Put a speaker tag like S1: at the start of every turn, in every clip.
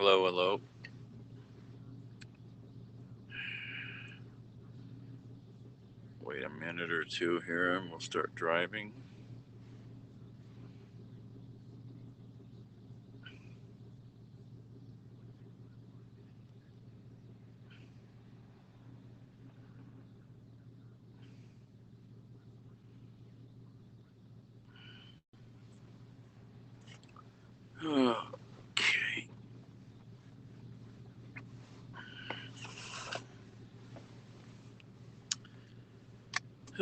S1: Hello, hello. Wait a minute or two here and we'll start driving. Okay.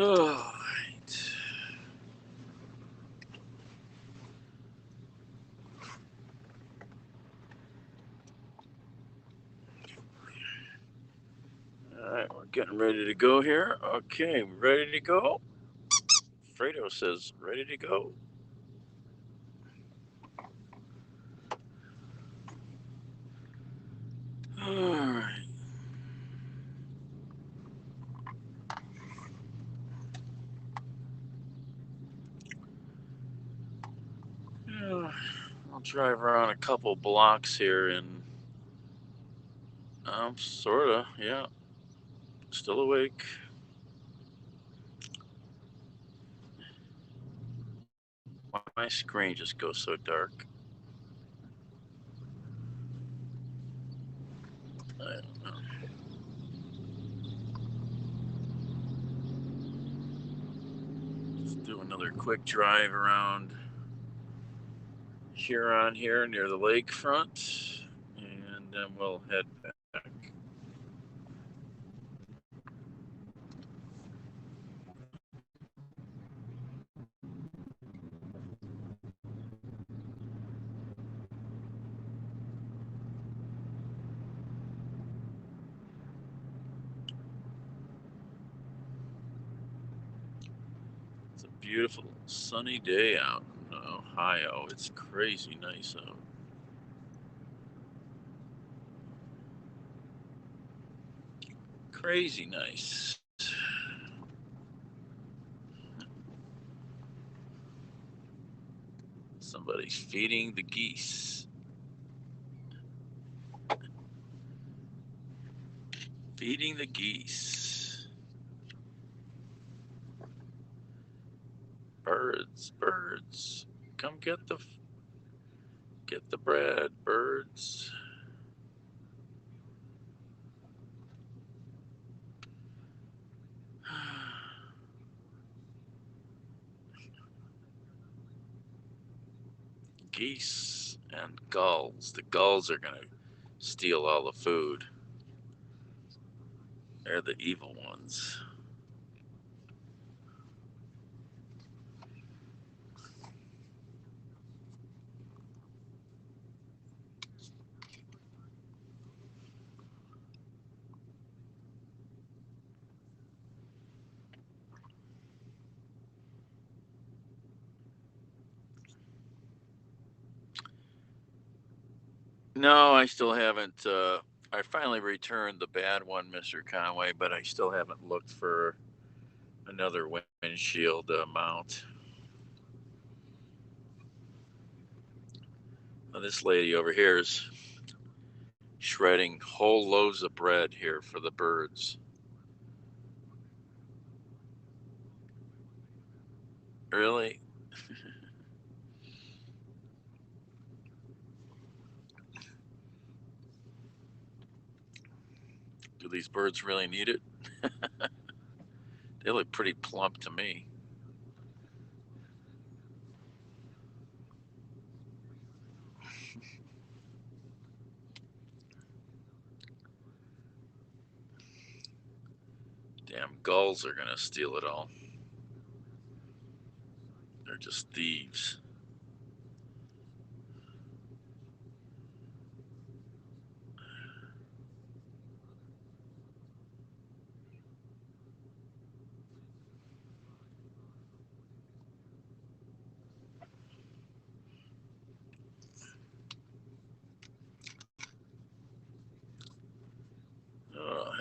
S1: All right. All right, we're getting ready to go here. Okay, ready to go? Fredo says, ready to go. All right. Yeah, I'll drive around a couple blocks here and sorta, yeah, still awake. Why my screen just goes so dark? I don't know. Let's do another quick drive around Huron here near the lakefront, and then we'll head back. It's a beautiful sunny day out in Ohio. It's crazy nice out. Crazy nice. Somebody's feeding the geese. Feeding the geese. Birds, birds. Come get the bread, birds. Geese and gulls. The gulls are gonna steal all the food. They're the evil ones. No, I still haven't. I finally returned the bad one, Mr. Conway, but I still haven't looked for another windshield mount. Now, this lady over here is shredding whole loaves of bread here for the birds. Really? Do these birds really need it? They look pretty plump to me. Damn gulls are gonna steal it all. They're just thieves.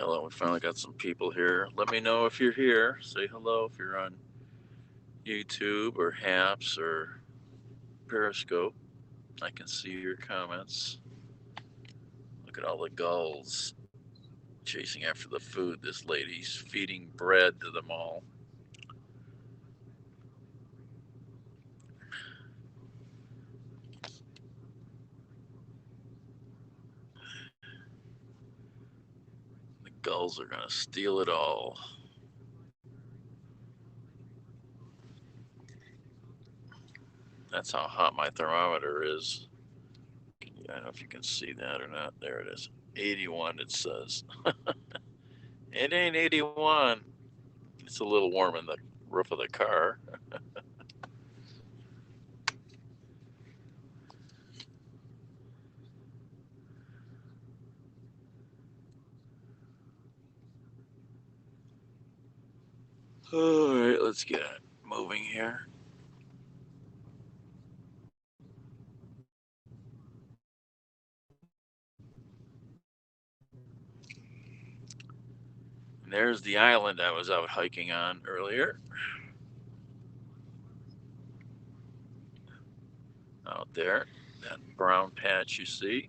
S1: Hello, we finally got some people here. Let me know if you're here. Say hello if you're on YouTube or Haps or Periscope. I can see your comments. Look at all the gulls chasing after the food. This lady's feeding bread to them all. The gulls are going to steal it all. That's how hot my thermometer is. I don't know if you can see that or not. There it is. 81, it says. It ain't 81. It's a little warm in the roof of the car. All right, let's get it moving here. And there's the island I was out hiking on earlier. Out there, that brown patch you see.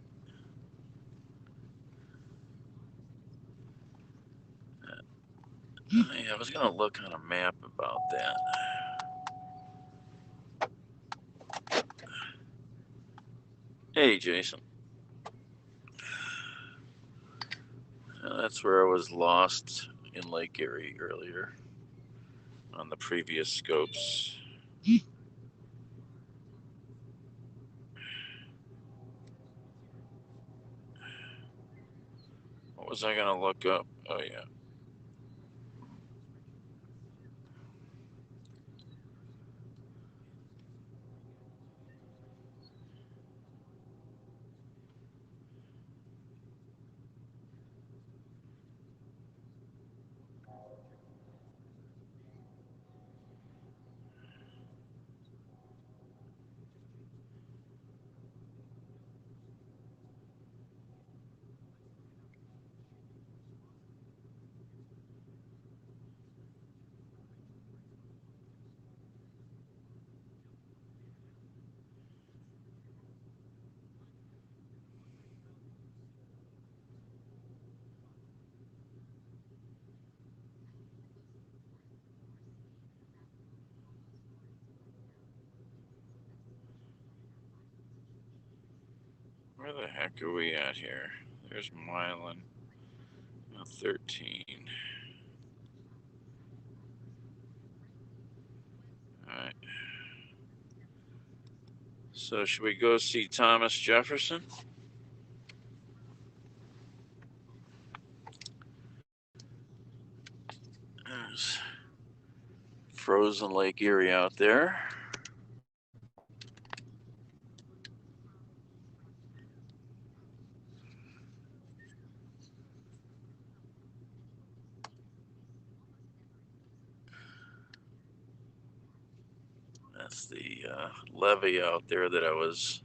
S1: Yeah, I was going to look on a map about that. Hey, Jason. That's where I was lost in Lake Erie earlier on the previous scopes. What was I going to look up? Oh, yeah. Where the heck are we at here? There's Milan. 13. All right. So should we go see Thomas Jefferson? There's frozen Lake Erie out there. That's the levee out there that I was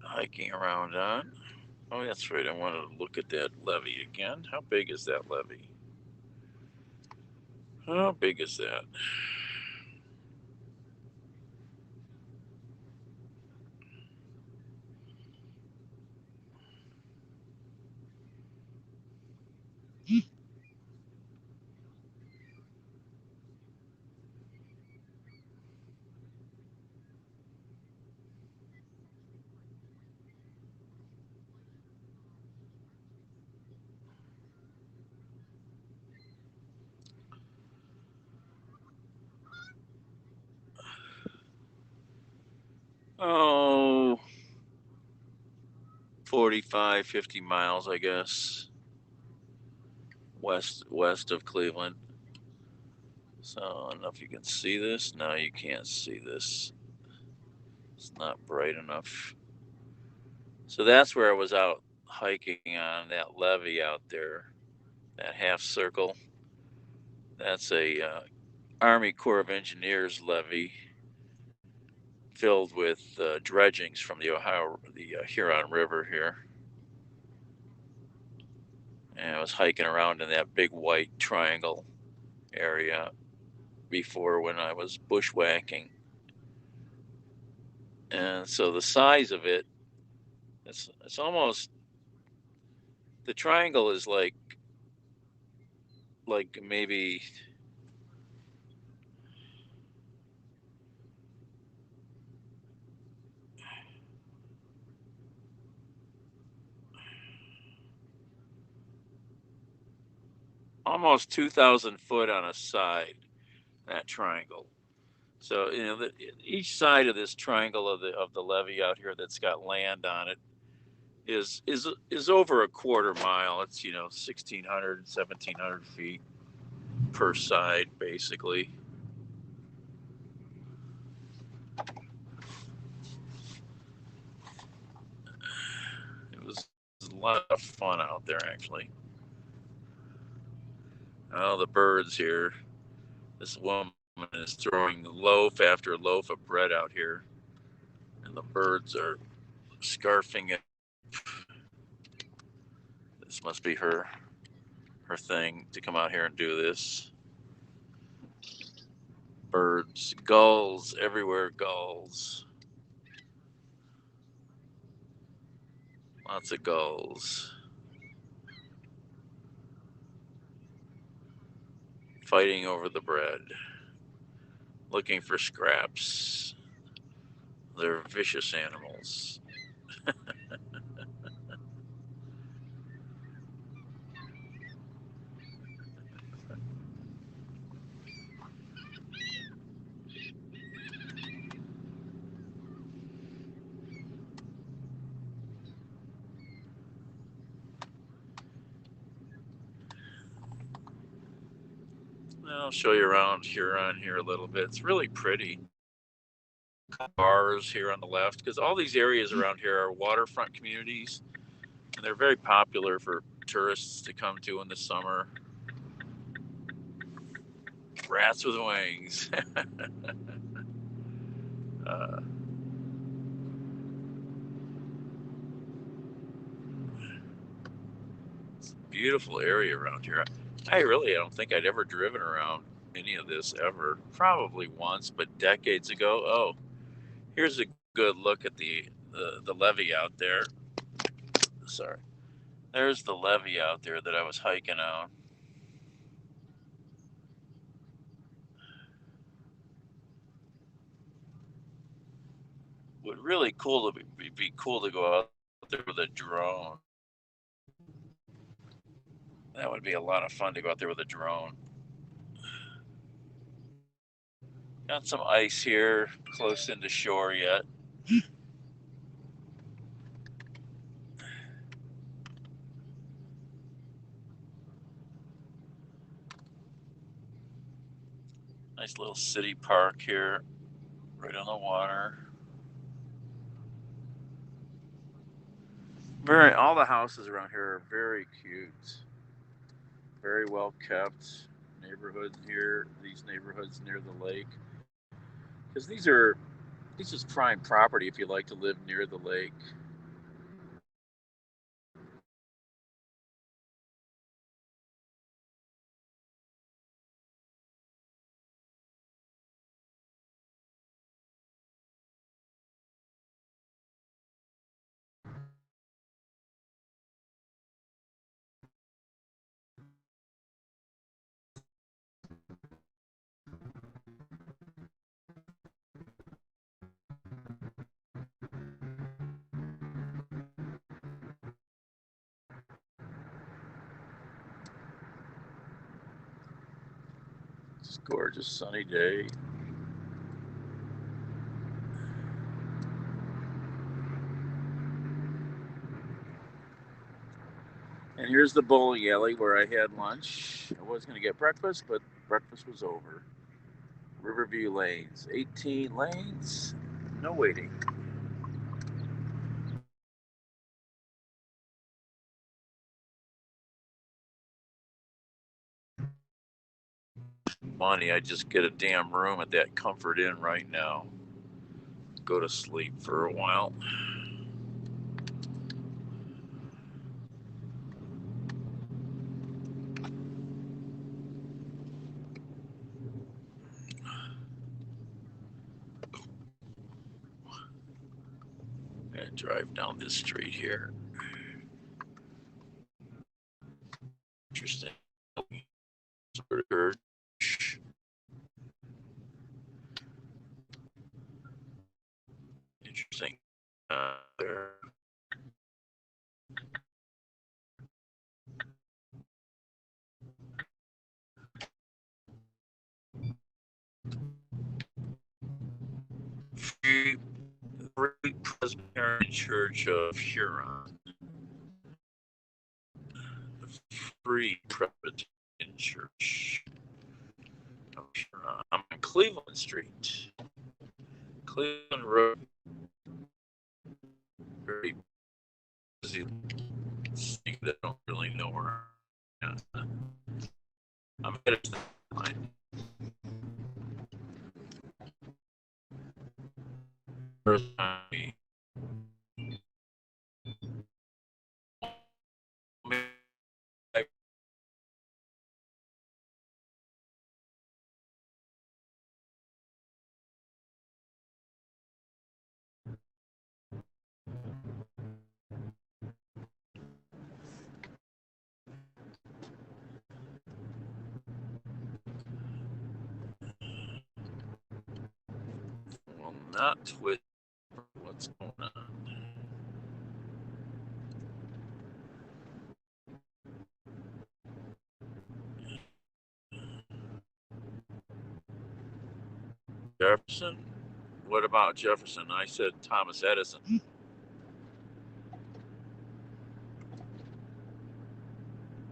S1: hiking around on. Oh, that's right. I wanted to look at that levee again. How big is that levee? How big is that? Oh, 45, 50 miles, I guess, west of Cleveland. So I don't know if you can see this. No, you can't see this. It's not bright enough. So that's where I was out hiking on that levee out there, that half circle. That's a Army Corps of Engineers levee filled with dredgings from the Huron River here. And I was hiking around in that big white triangle area before when I was bushwhacking. And so the size of it's almost The triangle is like maybe almost 2,000 foot on a side, that triangle. So each side of this triangle of the levee out here that's got land on it is over a quarter mile. It's 1,600, 1,700 feet per side, basically. It was a lot of fun out there, actually. Oh, the birds here. This woman is throwing loaf after loaf of bread out here, and the birds are scarfing it. This must be her thing to come out here and do this. Birds, gulls everywhere, gulls. Lots of gulls. Fighting over the bread, looking for scraps. They're vicious animals. I'll show you around Huron here a little bit. It's really pretty. Bars here on the left, because all these areas around here are waterfront communities, and they're very popular for tourists to come to in the summer. Rats with wings. uh, it's a beautiful area around here. I don't think I'd ever driven around any of this ever. Probably once, but decades ago. Oh, here's a good look at the levee out there. Sorry. There's the levee out there that I was hiking on. Would really cool to be cool to go out there with a drone. That would be a lot of fun to go out there with a drone. Got some ice here, close into shore yet. Nice little city park here, right on the water. All the houses around here are very cute, very well kept neighborhood here. These neighborhoods near the lake, because these is prime property if you like to live near the lake. It's a gorgeous sunny day. And here's the bowling alley where I had lunch. I was going to get breakfast, but breakfast was over. Riverview Lanes, 18 lanes, no waiting. Money, I just get a damn room at that Comfort Inn right now. Go to sleep for a while. I'm gonna drive down this street here. interesting. Church. Interesting. There. Free Presbyterian Church of Huron. Free Presbyterian Church of Huron. I'm on Cleveland Street. Cleveland Road. Very busy. I don't really know where I'm headed to the line. Where's my well, not twist. What's going on? Jefferson? What about Jefferson? I said Thomas Edison.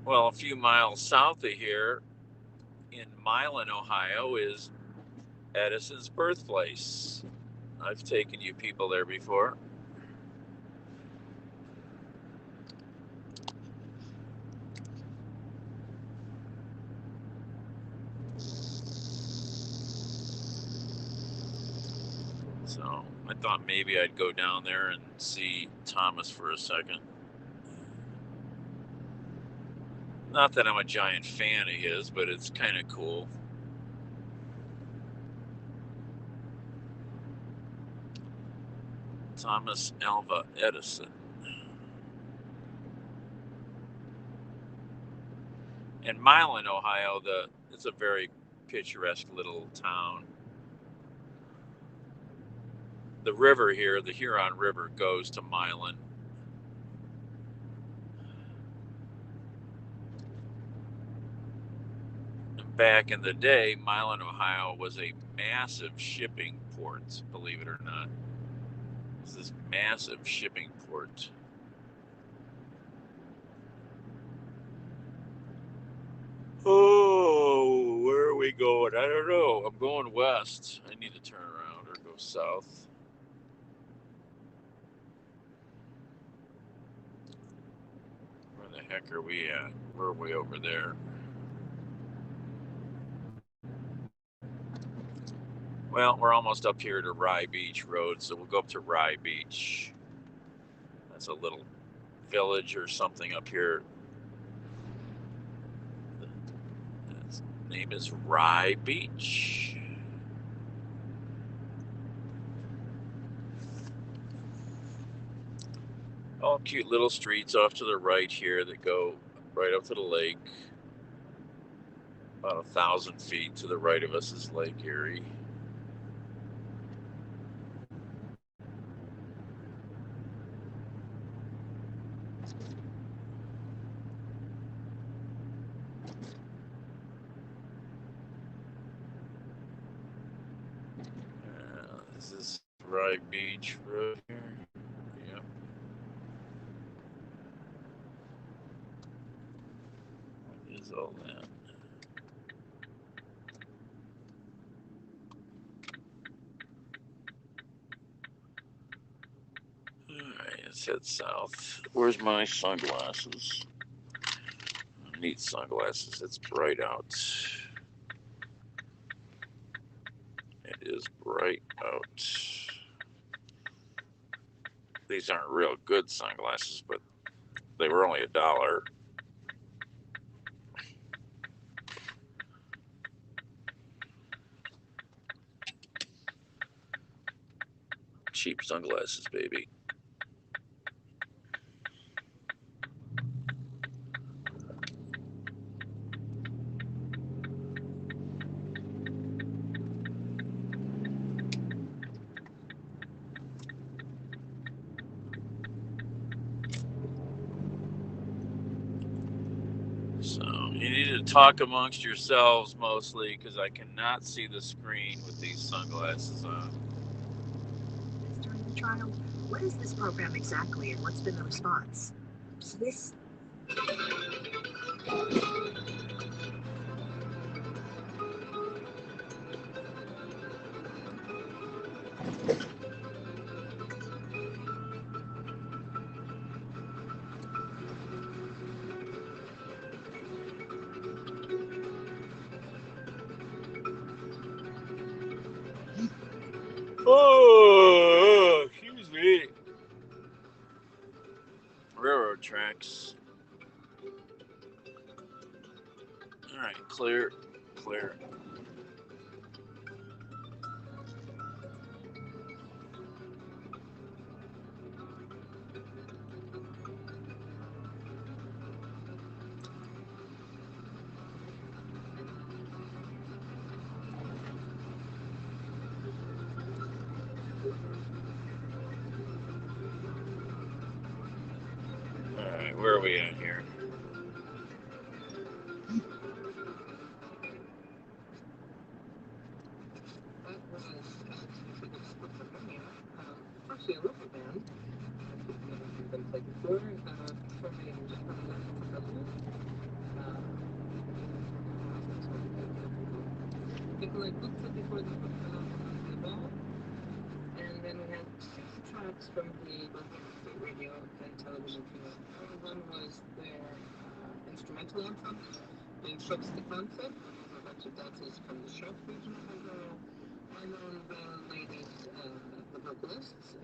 S1: Well, a few miles south of here in Milan, Ohio, is Edison's birthplace. I've taken you people there before. So I thought maybe I'd go down there and see Thomas for a second. Not that I'm a giant fan of his, but it's kind of cool. Thomas Alva Edison. In Milan, Ohio, it's a very picturesque little town. The river here, the Huron River, goes to Milan. Back in the day, Milan, Ohio was a massive shipping port, believe it or not. It's this massive shipping port. Oh, where are we going? I don't know. I'm going west. I need to turn around or go south. Where the heck are we at? We're way over there. Well, we're almost up here to Rye Beach Road, so we'll go up to Rye Beach. That's a little village or something up here. Its name is Rye Beach. All cute little streets off to the right here that go right up to the lake. About 1,000 feet to the right of us is Lake Erie. This is Rye Beach Road here. Yep. What is all that? Alright, let's head south. Where's my sunglasses? I need sunglasses. It's bright out. It is bright out. These aren't real good sunglasses, but they were only $1. Cheap sunglasses, baby. talk amongst yourselves mostly because I cannot see the screen with these sunglasses on.
S2: During the trial, what is this program exactly and what's been the response? So this
S1: Oh, excuse me. Railroad tracks. All right, clear. All right, where are we at here?
S2: actually a local band. I've been played before. Nikolai booked it before the ball. And then we had 6 tracks from the State Radio and television channel. One was their instrumental anthem, and Show's the Concept, a bunch of dances from the show region, and then the ladies, the vocalists,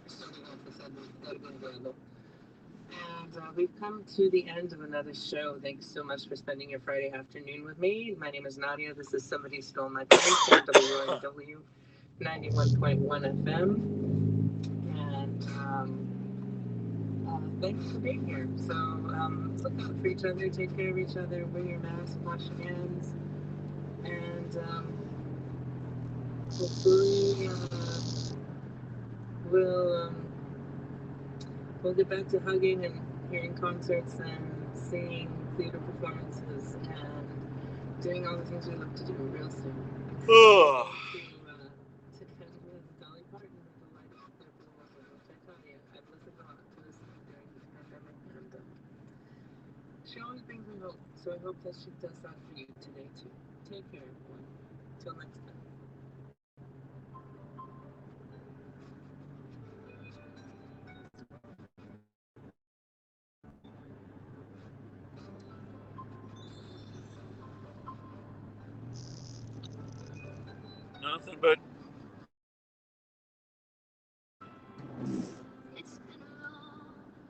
S2: starting off with Edwin. And we've come to the end of another show. Thanks so much for spending your Friday afternoon with me. My name is Nadia. This is Somebody Stole My Place on WRW 91.1 FM. And thanks for being here. So look out for each other, take care of each other, wear your mask, wash your hands, and hopefully we'll get back to hugging and hearing concerts and seeing theater performances and doing all the things we love to do real soon.
S1: Oh.
S2: To end with Dolly Parton with the light up there for the weather, which I tell you, I've listened a lot to this during this pandemic, and she always brings me hope. So I hope that she does that for you today too. Take care, everyone. Till next time.
S1: Nothing but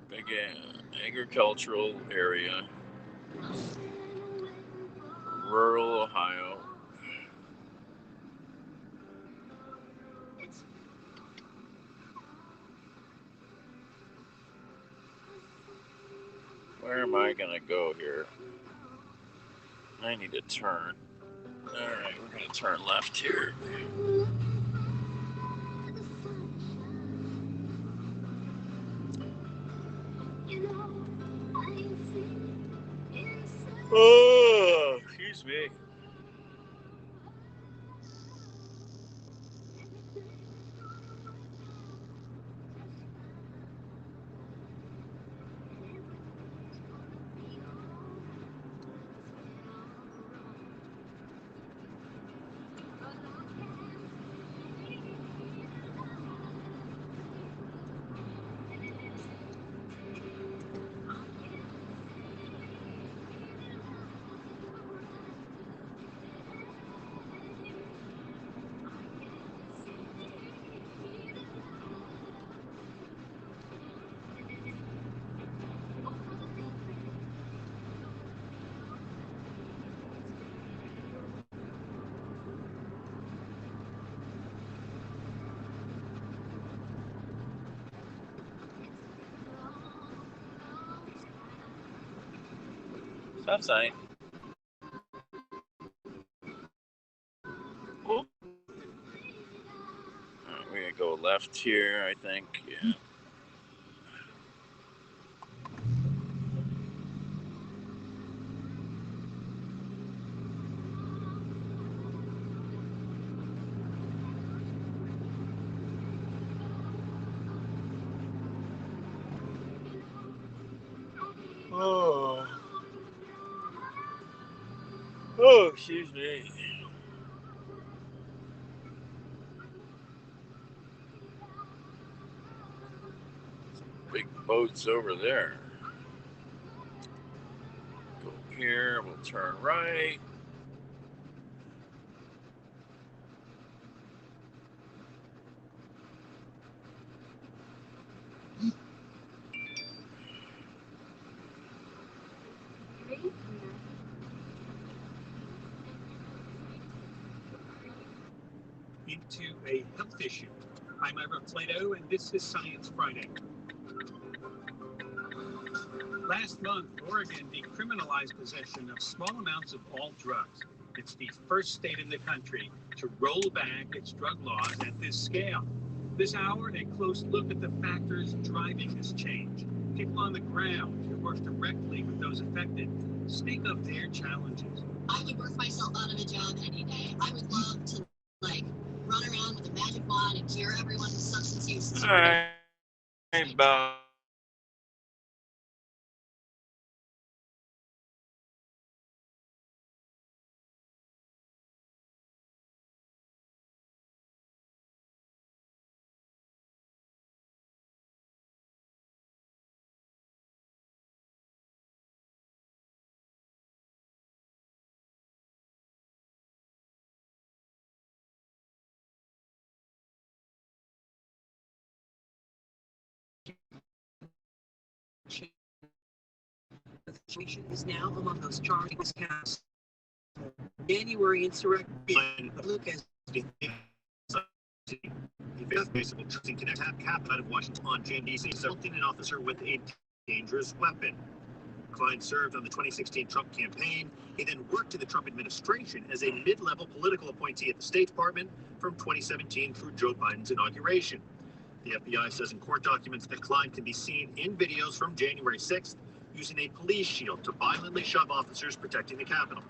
S1: big agricultural area, rural Ohio. Where am I gonna go here? I need to turn. Alright, we're gonna turn left here. Oh, excuse me. Stop sign. Oh. Right, we're gonna go left here, I think. Yeah. Oh. Oh, excuse me. Big boats over there. Go here, we'll turn right.
S3: Into a health issue. I'm Ira Flato, and this is Science Friday. Last month, Oregon decriminalized possession of small amounts of all drugs. It's the first state in the country to roll back its drug laws at this scale. This hour, a close look at the factors driving this change. People on the ground who work directly with those affected speak of their challenges.
S4: I would work myself out of a job any day. I would love to, run around with a magic wand and cure everyone with substance use.
S1: All right, about
S2: The situation is now among those charging counts. January insurrection. Lucas.
S3: Basically, choosing Connect happened out of Washington on JDC, assaulting an officer with a dangerous weapon. Klein served on the 2016 Trump campaign. He then worked in the Trump administration as a mid-level political appointee at the State Department from 2017 through Joe Biden's inauguration. The FBI says in court documents that Klein can be seen in videos from January 6th using a police shield to violently shove officers protecting the Capitol.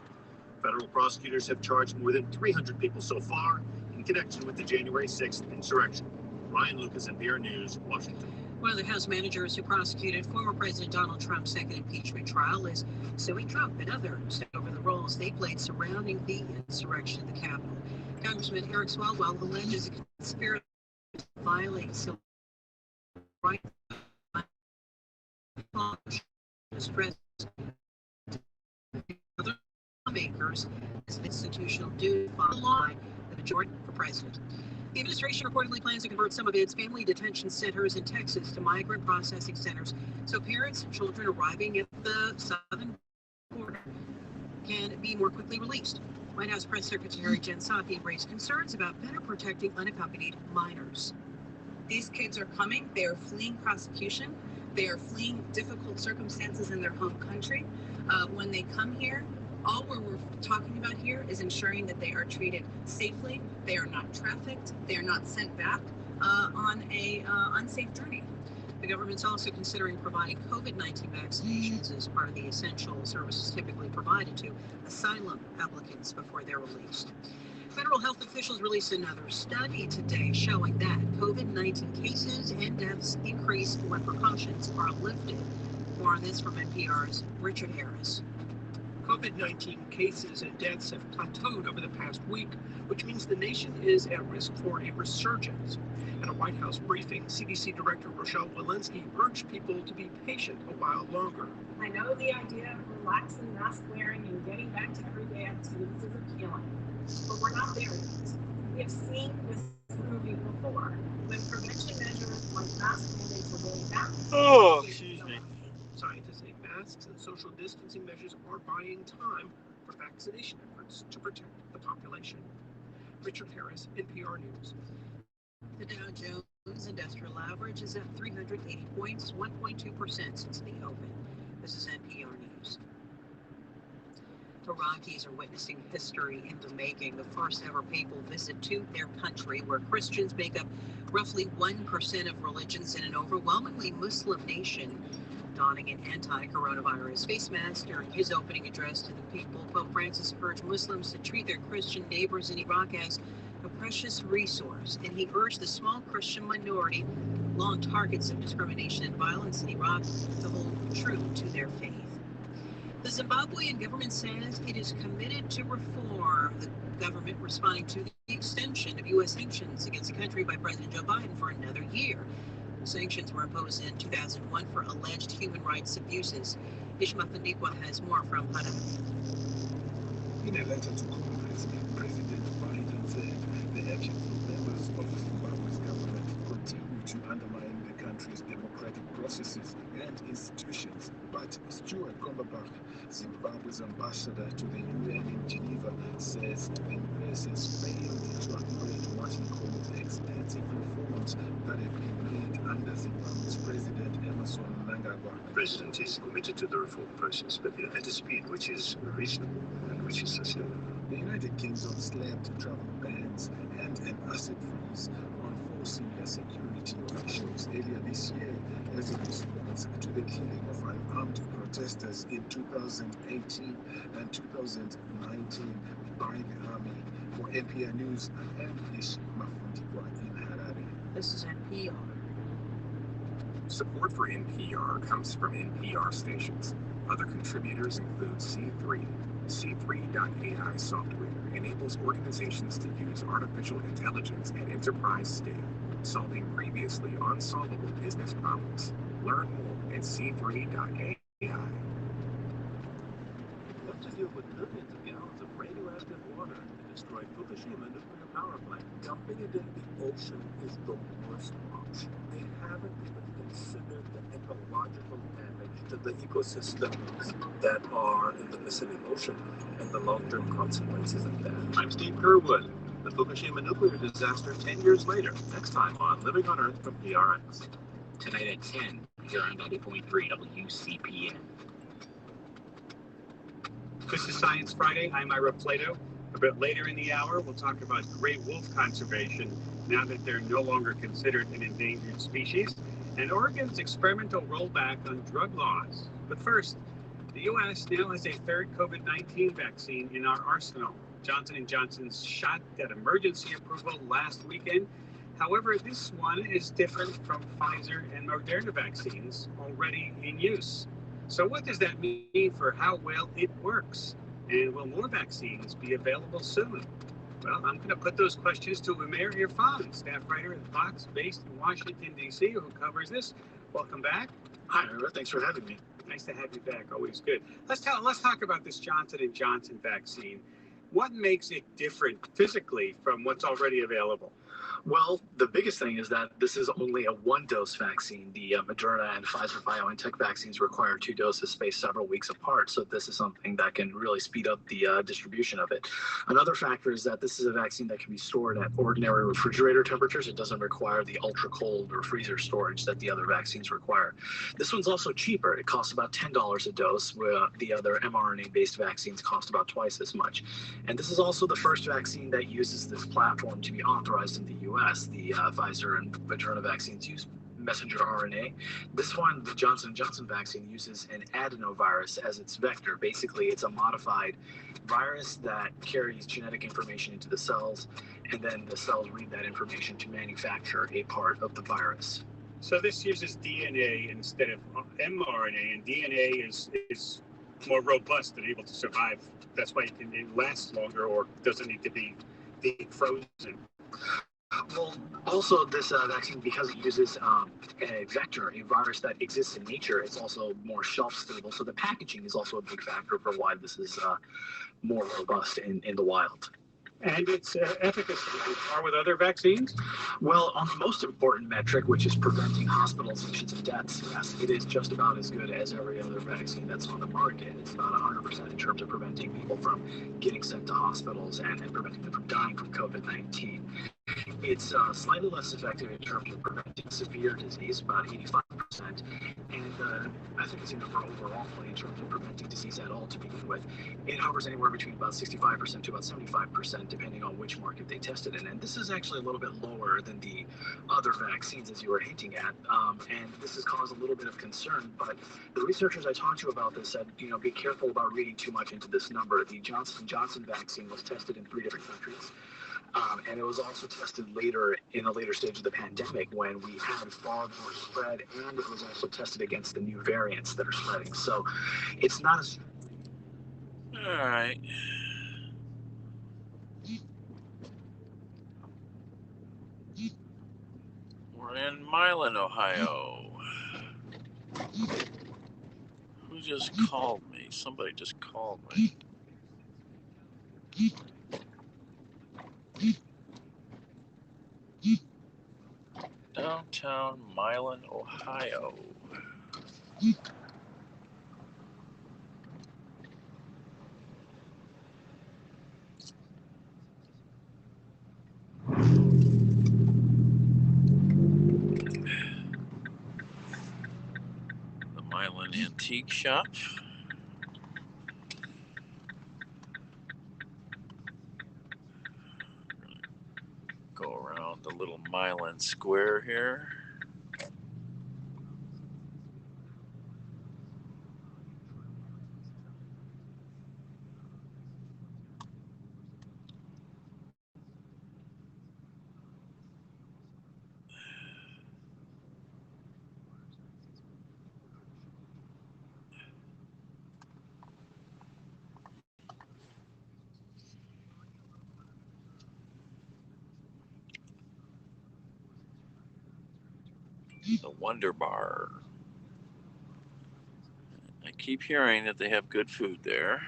S3: Federal prosecutors have charged more than 300 people so far in connection with the January 6th insurrection. Ryan Lucas, NPR News, Washington.
S2: One of the House managers who prosecuted former President Donald Trump's second impeachment trial is suing Trump and others over the roles they played surrounding the insurrection at the Capitol. Congressman Eric Swalwell alleges a conspiracy to violate civil rights. Other lawmakers as institutional duty follow the law, the majority for president. The administration reportedly plans to convert some of its family detention centers in Texas to migrant processing centers so parents and children arriving at the southern border can be more quickly released. White House Press Secretary Jen Psaki raised concerns about better protecting unaccompanied minors.
S5: These kids are coming. They are fleeing prosecution. They are fleeing difficult circumstances in their home country. When they come here, all we're talking about here is ensuring that they are treated safely, they are not trafficked, they are not sent back on a unsafe journey. The government's also considering providing COVID-19 vaccinations as part of the essential services typically provided to asylum applicants before they're released. Federal health officials released another study today showing that COVID-19 cases and deaths increase when precautions are lifted. More on this from NPR's Richard Harris.
S3: COVID-19 cases and deaths have plateaued over the past week, which means the nation is at risk for a resurgence. At a White House briefing, CDC Director Rochelle Walensky urged people to be patient a while longer.
S5: I know the idea of relaxing mask wearing and getting back to everyday activities is appealing, but we're not there yet. We have seen this movie before, when prevention measures like mask mandates are rolled back.
S1: Oh, excuse me.
S3: Scientists say masks and social distancing measures are buying time for vaccination efforts to protect the population. Richard Harris, NPR News.
S2: The Dow Jones Industrial Average is at 380 points, 1.2% since the open. This is NPR News. Iraqis are witnessing history in the making, the first ever papal visit to their country, where Christians make up roughly 1% of religions in an overwhelmingly Muslim nation. Donning an anti-coronavirus face mask during his opening address to the people, Pope Francis urged Muslims to treat their Christian neighbors in Iraq as a precious resource, and he urged the small Christian minority
S5: long targets of discrimination and violence in Iraq to hold true to their faith. The Zimbabwean government says it is committed to reform. The government responding to the extension of U.S. sanctions against the country by President Joe Biden for another year. The sanctions were imposed in 2001 for alleged human rights abuses. Ishma Faniqua has more from Hada.
S6: In a letter to Congress, President Biden said the actions of members of Zimbabwe's government continue to undermine the country's democratic processes and institutions. But Stuart Komberbach, Zimbabwe's ambassador to the UN in Geneva, says the US has failed to acknowledge what he calls extensive reforms that have been made under Zimbabwe's President Emerson Mnangagwa.
S3: The president is committed to the reform process, but at a speed which is reasonable and which is sustainable.
S6: The United Kingdom slapped travel bans and an asset freeze on 4 senior security officials earlier this year as a response to the killing of unarmed protesters in 2018 and 2019 by the army. For NPR News, I am Ish Mafundikwa in Harare.
S5: This is NPR.
S7: Support for NPR comes from NPR stations. Other contributors include C3. C3.ai software enables organizations to use artificial intelligence at enterprise scale, solving previously unsolvable business problems. Learn more at C3.ai.
S8: What to deal with millions of gallons of radioactive water that destroyed Fukushima nuclear power plant? Dumping it in the ocean is the worst option. They haven't even considered the ecological damage to the ecosystems that are in the Pacific Ocean and the long-term consequences of that.
S3: I'm Steve Kerwood. The Fukushima nuclear disaster 10 years later. Next time on Living on Earth from PRX.
S9: Tonight at 10, here on 90.3 WCPN.
S10: This is Science Friday. I'm Ira Plato. A bit later in the hour, we'll talk about gray wolf conservation now that they're no longer considered an endangered species, and Oregon's experimental rollback on drug laws. But first, the U.S. now has a third COVID-19 vaccine in our arsenal. Johnson & Johnson's shot got emergency approval last weekend. However, this one is different from Pfizer and Moderna vaccines already in use. So what does that mean for how well it works? And will more vaccines be available soon? Well, I'm going to put those questions to Umair Irfan, staff writer at Fox, based in Washington, D.C., who covers this. Welcome back.
S3: Hi, Ira. Thanks for having me.
S10: Nice to have you back. Always good. Let's talk about this Johnson & Johnson vaccine. What makes it different physically from what's already available?
S11: Well, the biggest thing is that this is only a one-dose vaccine. The Moderna and Pfizer-BioNTech vaccines require 2 doses spaced several weeks apart, so this is something that can really speed up the distribution of it. Another factor is that this is a vaccine that can be stored at ordinary refrigerator temperatures. It doesn't require the ultra-cold or freezer storage that the other vaccines require. This one's also cheaper. It costs about $10 a dose, where the other mRNA-based vaccines cost about twice as much. And this is also the first vaccine that uses this platform to be authorized in the U.S. The Pfizer and Moderna vaccines use messenger RNA. This one, the Johnson & Johnson vaccine, uses an adenovirus as its vector. Basically, it's a modified virus that carries genetic information into the cells, and then the cells read that information to manufacture a part of the virus.
S10: So this uses DNA instead of mRNA, and DNA is more robust and able to survive. That's why it lasts longer or doesn't need to be frozen.
S11: Well, also this vaccine, because it uses a vector, a virus that exists in nature, it's also more shelf stable. So the packaging is also a big factor for why this is more robust in the wild.
S10: And its efficacy on par with other vaccines?
S11: Well, on the most important metric, which is preventing hospitalizations and deaths, yes, it is just about as good as every other vaccine that's on the market. It's about 100% in terms of preventing people from getting sent to hospitals and preventing them from dying from COVID-19. It's slightly less effective in terms of preventing severe disease, about 85%, and I think it's a number overall in terms of preventing disease at all to begin with. It hovers anywhere between about 65% to about 75%, depending on which market they tested in. And this is actually a little bit lower than the other vaccines, as you were hinting at, and this has caused a little bit of concern. But the researchers I talked to about this said, be careful about reading too much into this number. The Johnson & Johnson vaccine was tested in 3 different countries. And it was also tested later in a later stage of the pandemic when we had far more spread, and it was also tested against the new variants that are spreading. So it's not as.
S1: All right. We're in Milan, Ohio. Who just called me? Somebody just called me. Downtown Milan, Ohio. The Milan Antique Shop. Go around the little Milan Square here. The Wonder Bar. I keep hearing that they have good food there.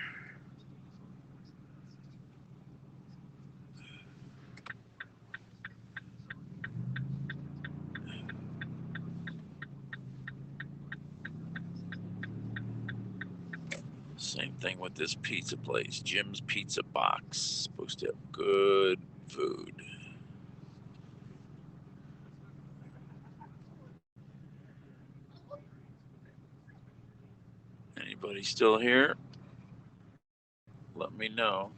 S1: Same thing with this pizza place, Jim's Pizza Box. Supposed to have good food. Anybody still here? Let me know.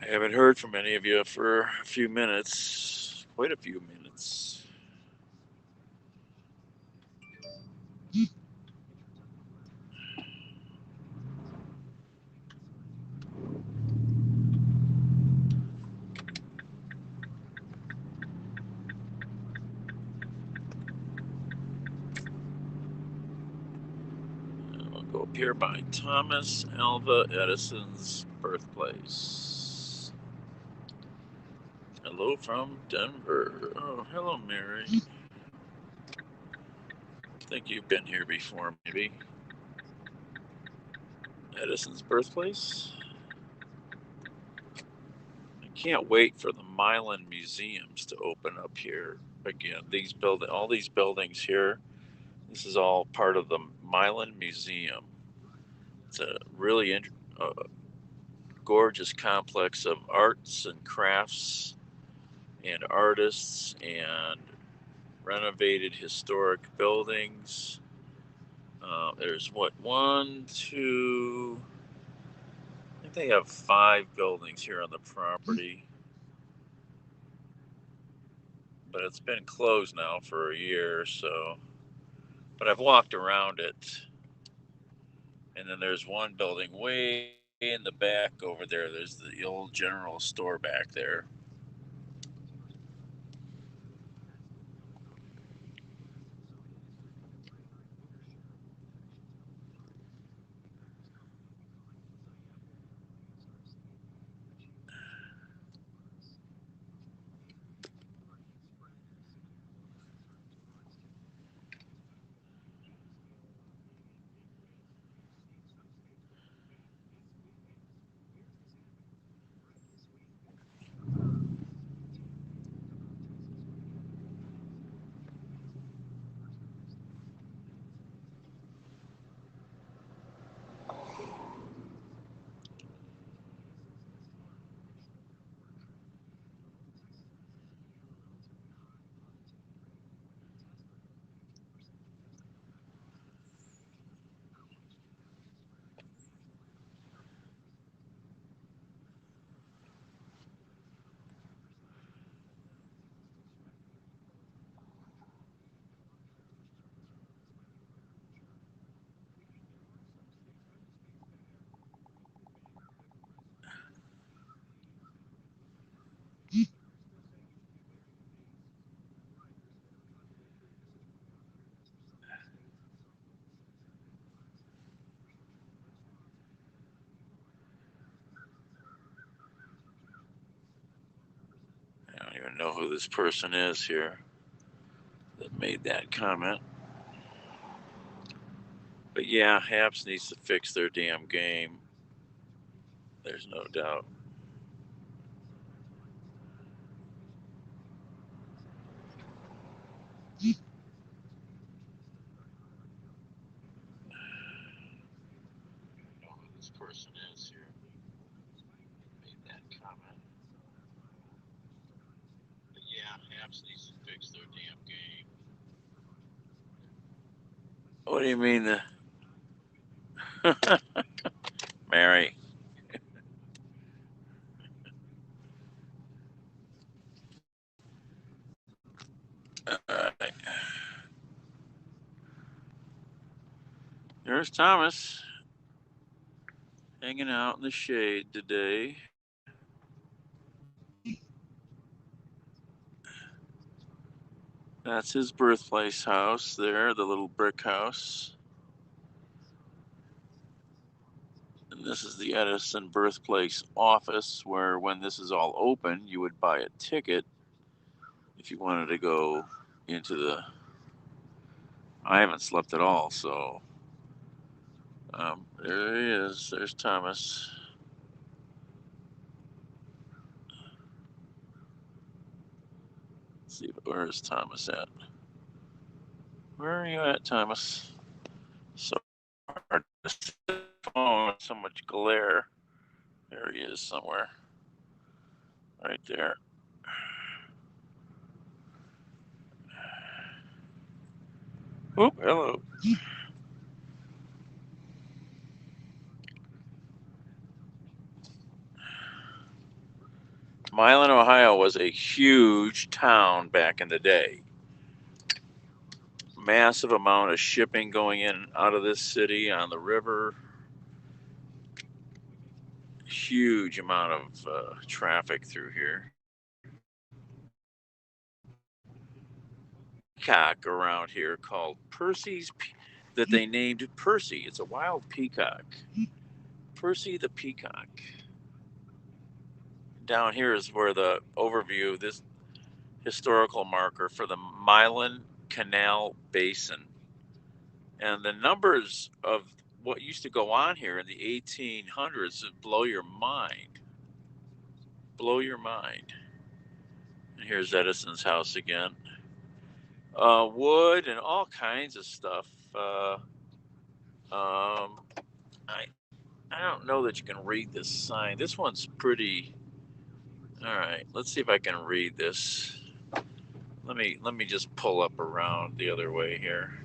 S1: I haven't heard from any of you for a few minutes, quite a few minutes. We'll go up here by Thomas Alva Edison's birthplace. Hello from Denver. Oh, hello, Mary. I think you've been here before, maybe. Edison's birthplace. I can't wait for the Milan museums to open up here again. All these buildings here. This is all part of the Milan Museum. It's a really gorgeous complex of arts and crafts and artists and renovated historic buildings. There's one, two, I think they have 5 buildings here on the property. But it's been closed now for a year or so. But I've walked around it. And then there's one building way in the back over there. There's the old general store back there. even know who this person is here that made that comment. But yeah, Haps needs to fix their damn game. There's no doubt. I don't know who this person is here that made that comment. But yeah, Haps needs to fix their damn game. What do you mean Mary? Alright. There's Thomas hanging out in the shade today. That's his birthplace house there, the little brick house. And this is the Edison birthplace office where, when this is all open, you would buy a ticket if you wanted to go into the. I haven't slept at all, so there he is. There's Thomas. Let's see, where is Thomas at? Where are you at, Thomas? So hard to see the phone, so much glare. There he is somewhere. Right there. Oop, hello. Milan, Ohio was a huge town back in the day. Massive amount of shipping going in and out of this city on the river. Huge amount of traffic through here. Peacock around here called Percy's, that they named Percy. It's a wild peacock. Percy the peacock. Down here is where the overview of this historical marker for the Milan Canal Basin. And the numbers of what used to go on here in the 1800s would blow your mind. Blow your mind. And here's Edison's house again. Wood and all kinds of stuff. I don't know that you can read this sign. This one's pretty. All right, let's see if I can read this. Let me just pull up around the other way here.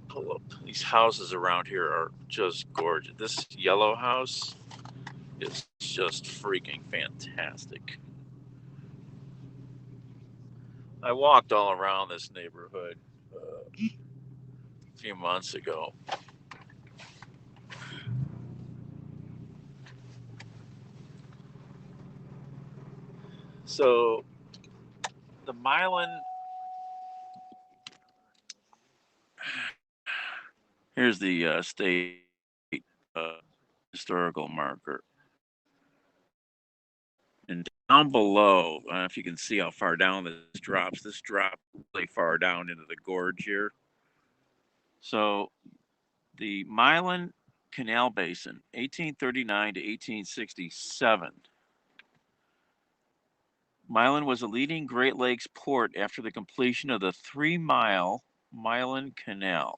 S1: Pull up. These houses around here are just gorgeous. This yellow house is just freaking fantastic. I walked all around this neighborhood a few months ago. So the Milan, here's the state historical marker. And down below, I don't know if you can see how far down this drops. This drops really far down into the gorge here. So the Milan Canal Basin, 1839 to 1867. Milan was a leading Great Lakes port after the completion of the 3-mile Milan Canal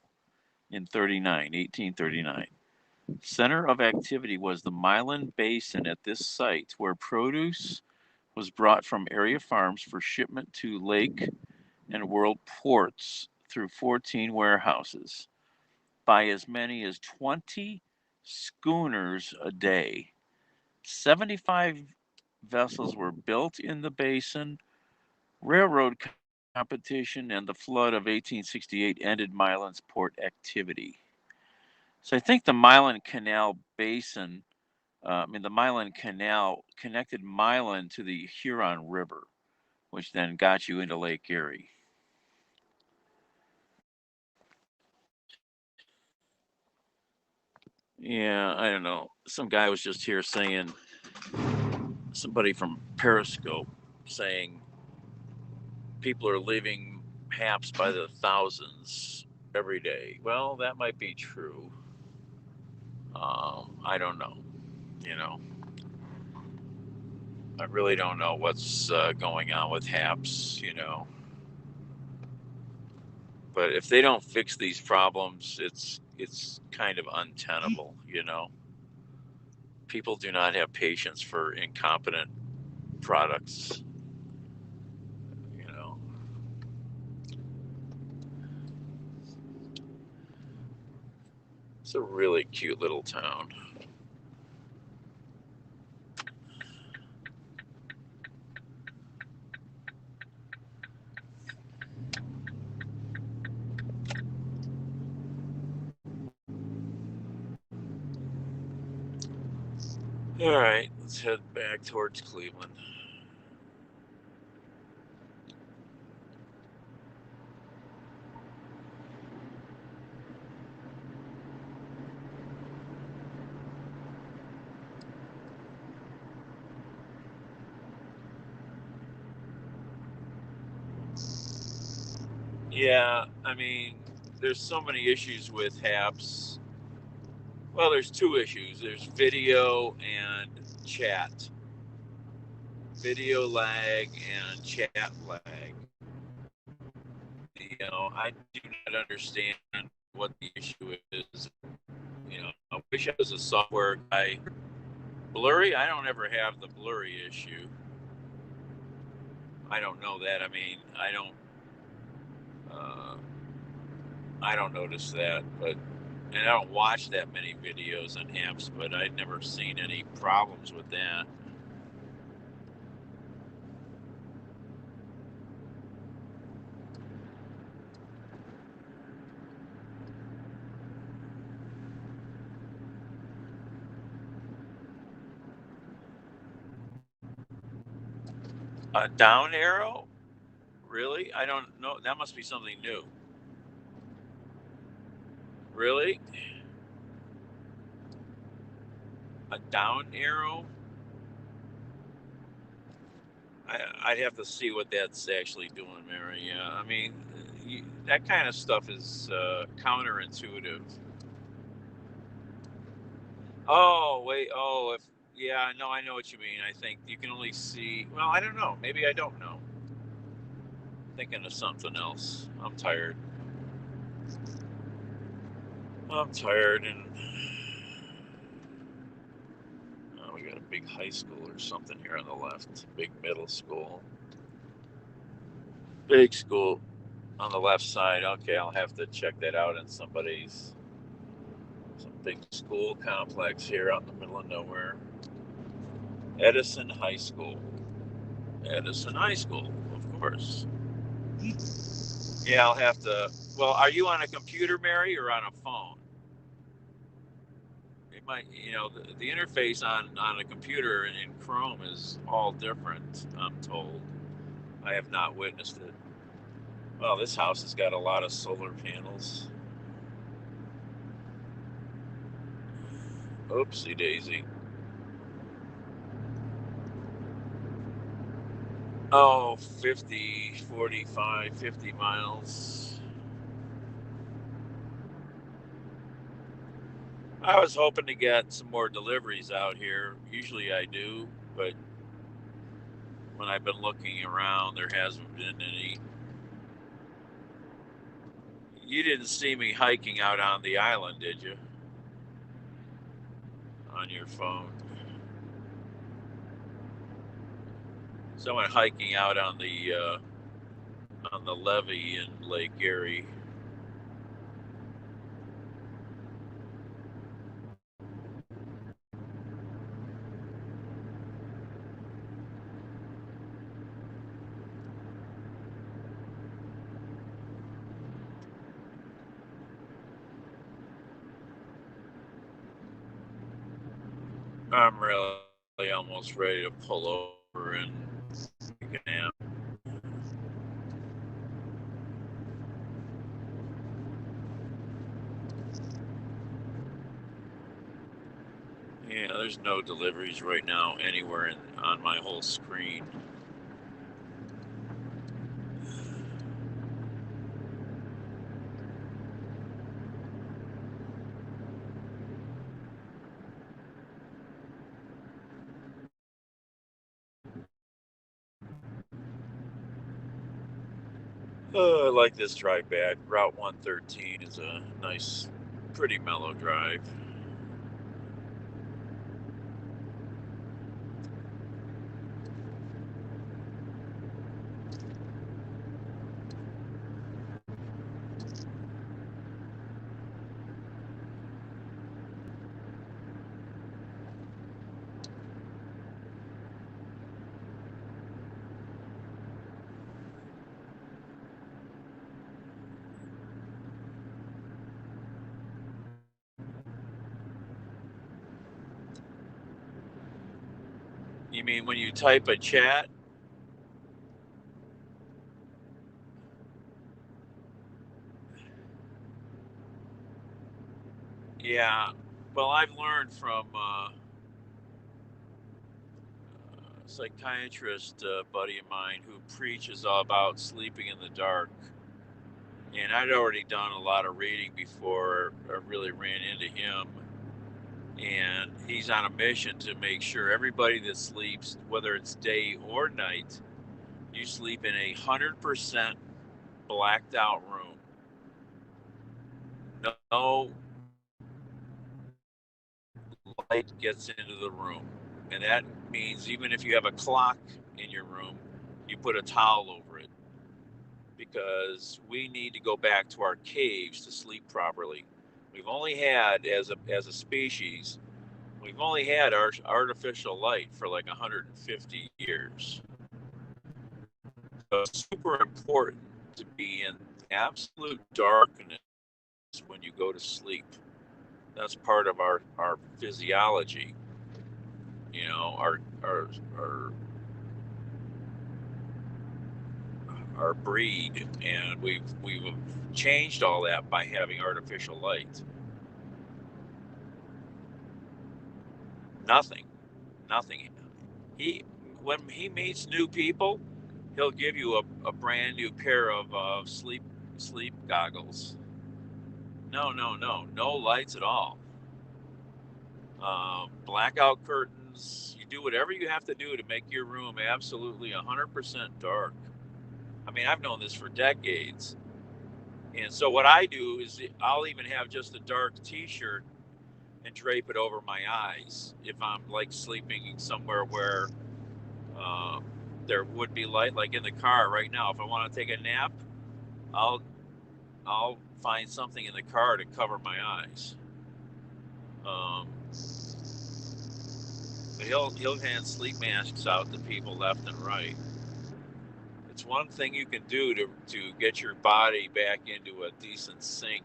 S1: in 1839. Center of activity was the Milan Basin at this site, where produce was brought from area farms for shipment to lake and world ports through 14 warehouses by as many as 20 schooners a day. 75 vessels were built in the basin. Railroad competition and the flood of 1868 ended Milan's port activity. So I think the Milan Canal Basin, the Milan Canal connected Milan to the Huron River, which then got you into Lake Erie. Yeah, I don't know. Some guy was just here saying somebody from Periscope saying people are leaving Haps by the thousands every day. Well, that might be true. I don't know. You know, I really don't know what's going on with Haps. But if they don't fix these problems, it's kind of untenable. People do not have patience for incompetent products. You know, it's a really cute little town. All right, let's head back towards Cleveland. Yeah, I mean, there's so many issues with Haps. Well, there's two issues. There's video and chat. Video lag and chat lag. I do not understand what the issue is. I wish I was a software guy. Blurry? I don't ever have the blurry issue. I don't know that. I mean, I don't notice that, and I don't watch that many videos on apps, but I've never seen any problems with that. A down arrow? Really? I don't know. That must be something new. Really? A down arrow? I'd have to see what that's actually doing, Mary. Yeah, I mean, that kind of stuff is counterintuitive. Oh, wait. Oh, yeah, no, I know what you mean. I think you can only see, well, I don't know. Maybe I don't know. Thinking of something else. I'm tired. And we got a big high school or something here on the left. Big middle school. Big school on the left side. Okay, I'll have to check that out in some big school complex here out in the middle of nowhere. Edison High School. Edison High School, of course. Yeah, I'll have to. Well, are you on a computer, Mary, or on a phone? It might, the interface on a computer in Chrome is all different, I'm told. I have not witnessed it. Well, this house has got a lot of solar panels. Oopsie daisy. Oh, 50, 45, 50 miles. I was hoping to get some more deliveries out here. Usually I do, but when I've been looking around, there hasn't been any. You didn't see me hiking out on the island, did you? On your phone. Someone hiking out on the levee in Lake Erie. I'm really almost ready to pull over and take a nap. Yeah, there's no deliveries right now anywhere on my whole screen. I like this drive back. Route 113 is a nice, pretty mellow drive. You mean when you type a chat? Yeah. Well, I've learned from a psychiatrist buddy of mine who preaches all about sleeping in the dark. And I'd already done a lot of reading before I really ran into him. And he's on a mission to make sure everybody that sleeps, whether it's day or night, you sleep in 100% blacked out room. No light gets into the room. And that means even if you have a clock in your room, you put a towel over it. Because we need to go back to our caves to sleep properly. We've only had, as a species, we've only had our artificial light for like 150 years. So it's super important to be in absolute darkness when you go to sleep. That's part of our physiology. You know, our breed, and we've changed all that by having artificial light. Nothing. When he meets new people, he'll give you a brand new pair of sleep goggles. No lights at all. Blackout curtains. You do whatever you have to do to make your room absolutely 100% dark. I mean, I've known this for decades. And so what I do is I'll even have just a dark t-shirt and drape it over my eyes if I'm like sleeping somewhere where there would be light, like in the car right now. If I want to take a nap, I'll find something in the car to cover my eyes. But he'll hand sleep masks out to people left and right. It's one thing you can do to get your body back into a decent sync,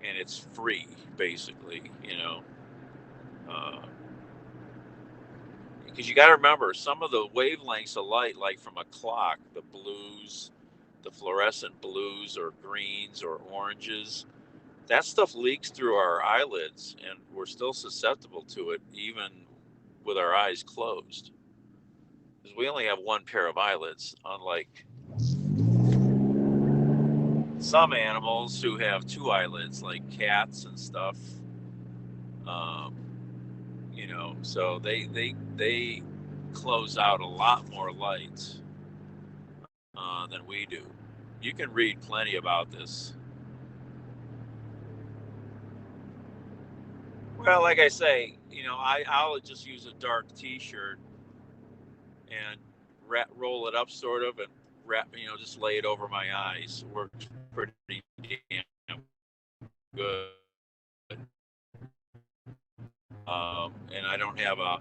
S1: and it's free, basically, you know. Because you got to remember, some of the wavelengths of light, like from a clock, the blues, the fluorescent blues or greens or oranges, that stuff leaks through our eyelids, and we're still susceptible to it even with our eyes closed. Because we only have one pair of eyelids, unlike some animals who have two eyelids, like cats and stuff. You know, so they close out a lot more light than we do. You can read plenty about this. Well, like I say, you know, I'll just use a dark T-shirt and roll it up, sort of, and just lay it over my eyes. Works pretty damn good. And I don't have a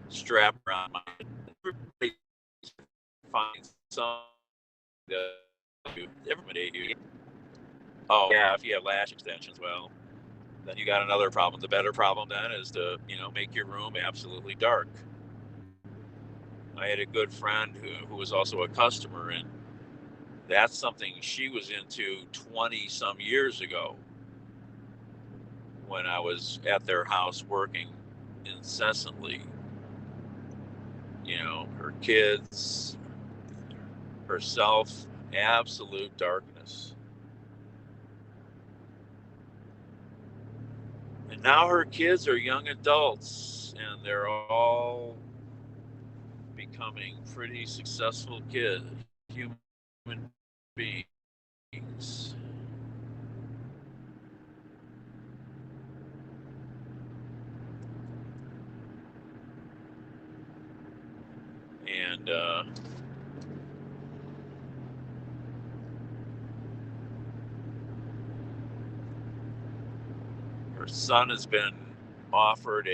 S1: strap around my head. Everybody finds some everybody. Oh yeah, if you have lash extensions, well, then you got another problem. The better problem then is to, make your room absolutely dark. I had a good friend who was also a customer, and that's something she was into 20 some years ago when I was at their house working. incessantly. You know, her kids, herself, absolute darkness. And now her kids are young adults, and they're all becoming pretty successful human beings. And her son has been offered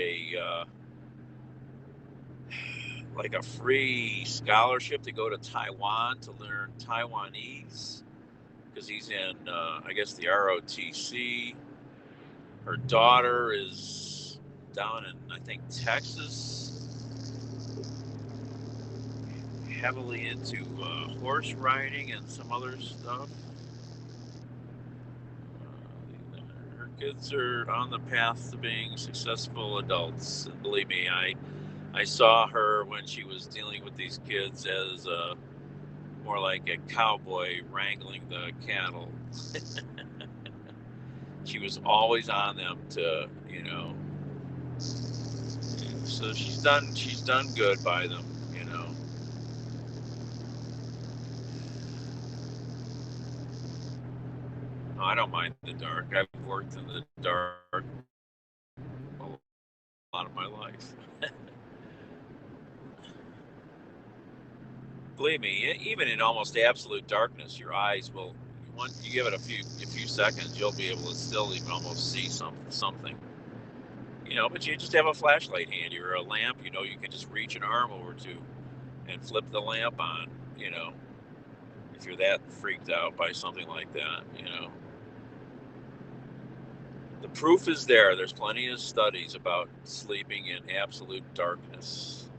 S1: like a free scholarship to go to Taiwan to learn Taiwanese because he's in, I guess, the ROTC. Her daughter is down in, I think, Texas, heavily into horse riding and some other stuff. Her kids are on the path to being successful adults. And believe me, I saw her when she was dealing with these kids as more like a cowboy wrangling the cattle. She was always on them to, you know. So she's done good by them, you know. No, I don't mind the dark. I've worked in the dark a lot of my life. Believe me, even in almost absolute darkness, your eyes will. Once you give it a few seconds, you'll be able to still even almost see something. You know, but you just have a flashlight handy or a lamp. You know, you can just reach an arm over to and flip the lamp on. You know, if you're that freaked out by something like that, you know. The proof is there. There's plenty of studies about sleeping in absolute darkness.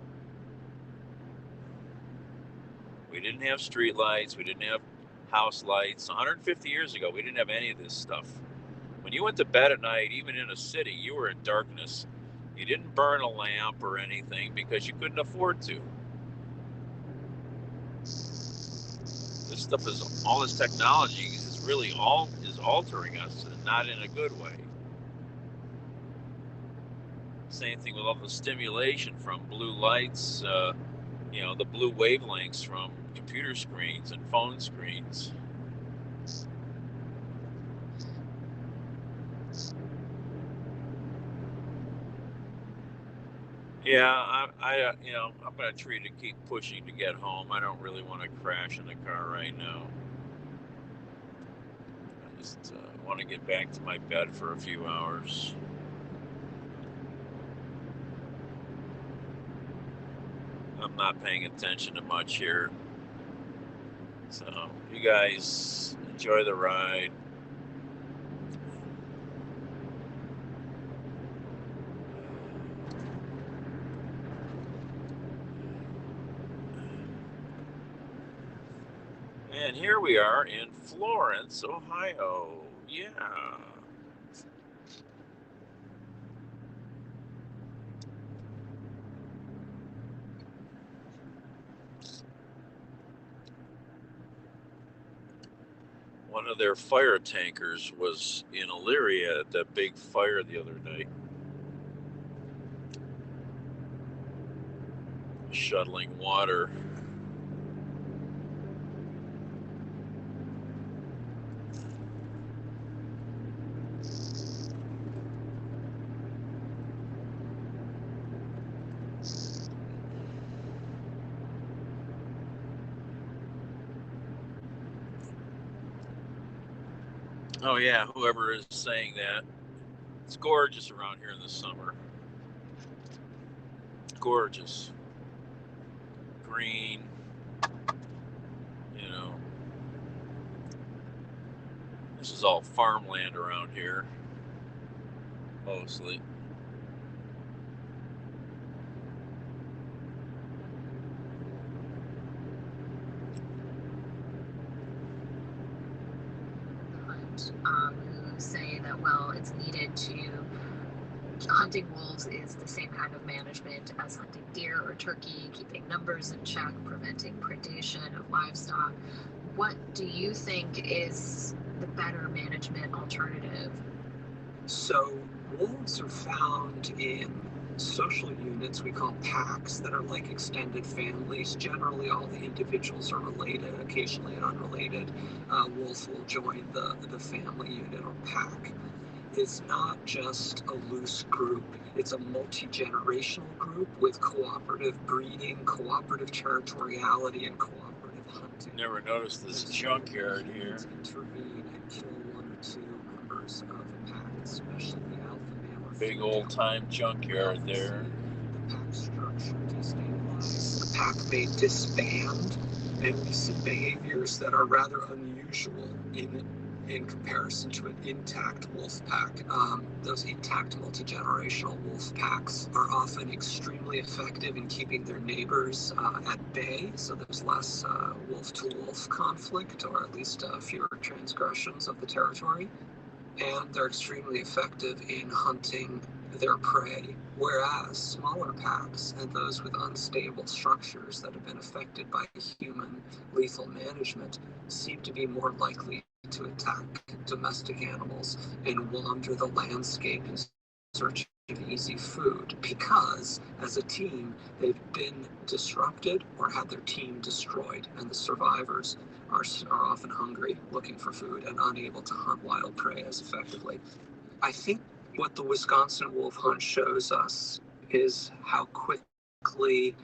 S1: We didn't have street lights. We didn't have house lights. 150 years ago, we didn't have any of this stuff. When you went to bed at night, even in a city, you were in darkness. You didn't burn a lamp or anything because you couldn't afford to. This stuff is, all this technology is really is altering us, and not in a good way. Same thing with all the stimulation from blue lights, you know, the blue wavelengths from computer screens and phone screens. Yeah, you know, I'm gonna try to keep pushing to get home. I don't really want to crash in the car right now. I just want to get back to my bed for a few hours. I'm not paying attention to much here. So, you guys enjoy the ride. And here we are in Florence, Ohio. Yeah. One of their fire tankers was in Erie at that big fire the other night. Shuttling water. Oh yeah, whoever is saying that. It's gorgeous around here in the summer. Gorgeous. Green. You know. This is all farmland around here. Mostly.
S4: Who say that, well, it's needed to
S12: hunting wolves is the same kind of management as hunting deer or turkey, keeping numbers in check, preventing predation of livestock. What do you think is the better management alternative?
S13: So wolves are found in social units we call packs that are like extended families. Generally, all the individuals are related, occasionally unrelated. Wolf will join the family unit or pack. It's not just a loose group, it's a multi-generational group with cooperative breeding, cooperative territoriality, and cooperative hunting.
S1: Never noticed this junkyard here.
S13: Intervene and kill one or two members of a pack, especially the alpha male.
S1: Big old time junkyard there.
S13: The pack structure destabilized. The pack may disband, and we see behaviors that are rather unusual in comparison to an intact wolf pack. Those intact multi-generational wolf packs are often extremely effective in keeping their neighbors at bay, so there's less wolf-to-wolf conflict, or at least fewer transgressions of the territory. And they're extremely effective in hunting their prey, whereas smaller packs and those with unstable structures that have been affected by human lethal management seem to be more likely to attack domestic animals and wander the landscape in search of easy food, because as a team they've been disrupted or had their team destroyed, and the survivors are often hungry, looking for food, and unable to hunt wild prey as effectively. I think what the Wisconsin wolf hunt shows us is how quickly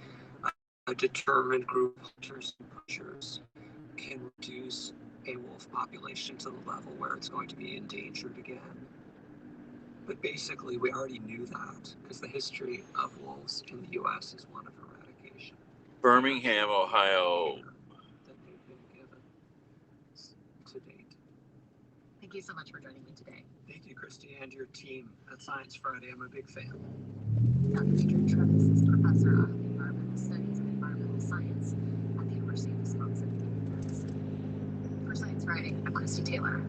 S13: a determined group of hunters and poachers can reduce a wolf population to the level where it's going to be endangered again. But basically, we already knew that, because the history of wolves in the U.S. is one of eradication.
S1: Birmingham, Ohio.
S13: That they've been given to date.
S12: Thank you so much for joining me today.
S13: Thank you, Christy, and your team at Science Friday. I'm a big fan.
S12: Dr. Richard Travis is professor of environmental studies and environmental science at the University of Wisconsin in Madison. For Science Friday, I'm Christy Taylor.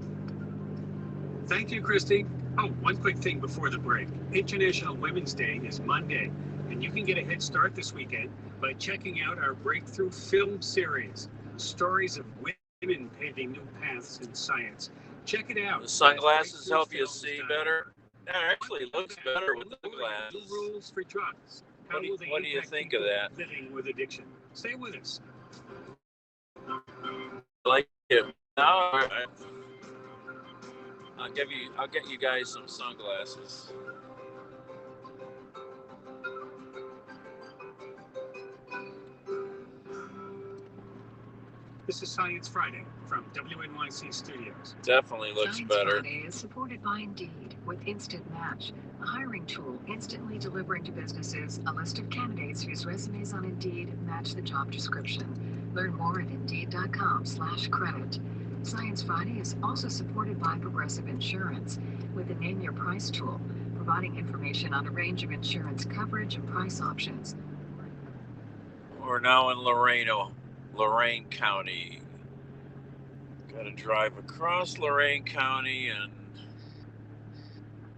S10: Thank you, Christy. Oh, one quick thing before the break. International Women's Day is Monday, and you can get a head start this weekend by checking out our Breakthrough film series, stories of women paving new paths in science. Check it out.
S1: The sunglasses help you see better. That actually looks better with the glasses.
S10: New rules for drugs.
S1: What do you think of that?
S10: Living with addiction. Stay with us.
S1: Like it. Now, I'll get you guys some sunglasses.
S10: This is Science Friday from WNYC Studios.
S1: Definitely looks
S12: Science
S1: better.
S12: Friday is supported by Indeed with Instant Match, a hiring tool instantly delivering to businesses a list of candidates whose resumes on Indeed match the job description. Learn more at Indeed.com/credit. Science Friday is also supported by Progressive Insurance with the Name Your Price tool, providing information on a range of insurance coverage and price options.
S1: We're now in Lorraine County. Got to drive across Lorraine County and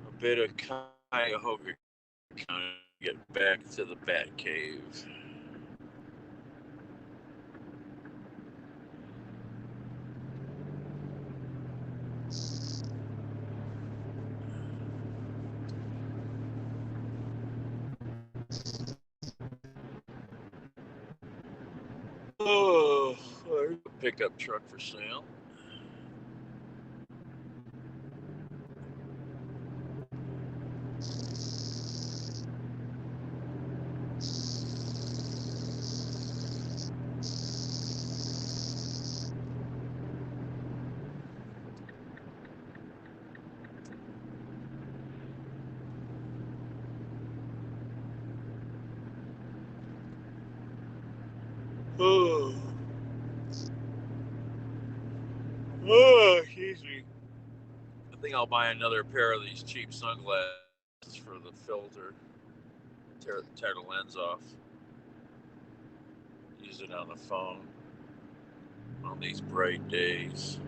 S1: a bit of Cuyahoga County to get back to the Bat Cave. Oh, there's a pickup truck for sale. Oh, excuse me. I think I'll buy another pair of these cheap sunglasses for the filter. Tear the lens off. Use it on the phone on these bright days.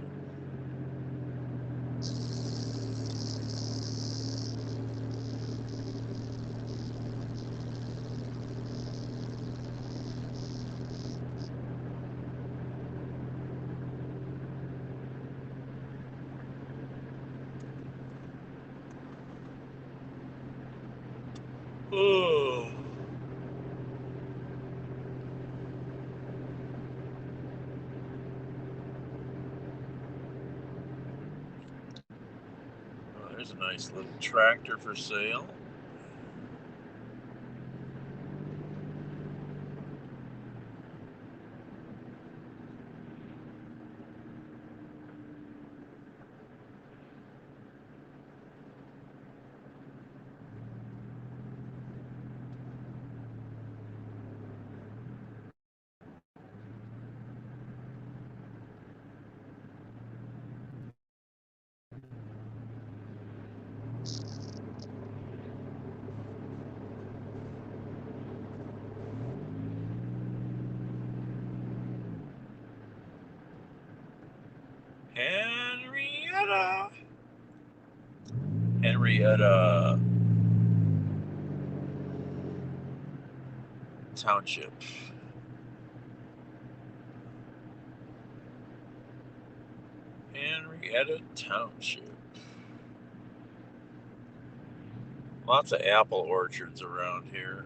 S1: There's a nice little tractor for sale. Henrietta Township. Henrietta Township. Lots of apple orchards around here.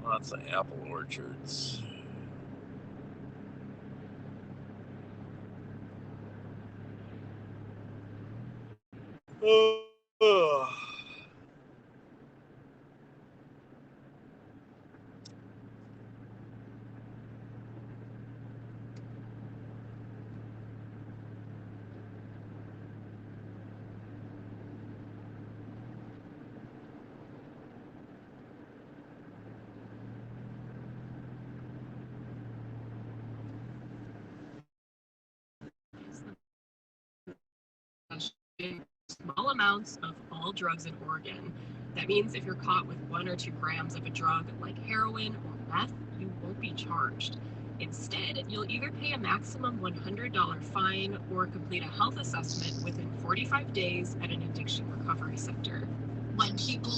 S1: Lots of apple orchards. Oh.
S14: Small amounts of all drugs in Oregon. That means if you're caught with 1 or 2 grams of a drug like heroin or meth, you won't be charged. Instead, you'll either pay a maximum $100 fine or complete a health assessment within 45 days at an addiction recovery center.
S4: When people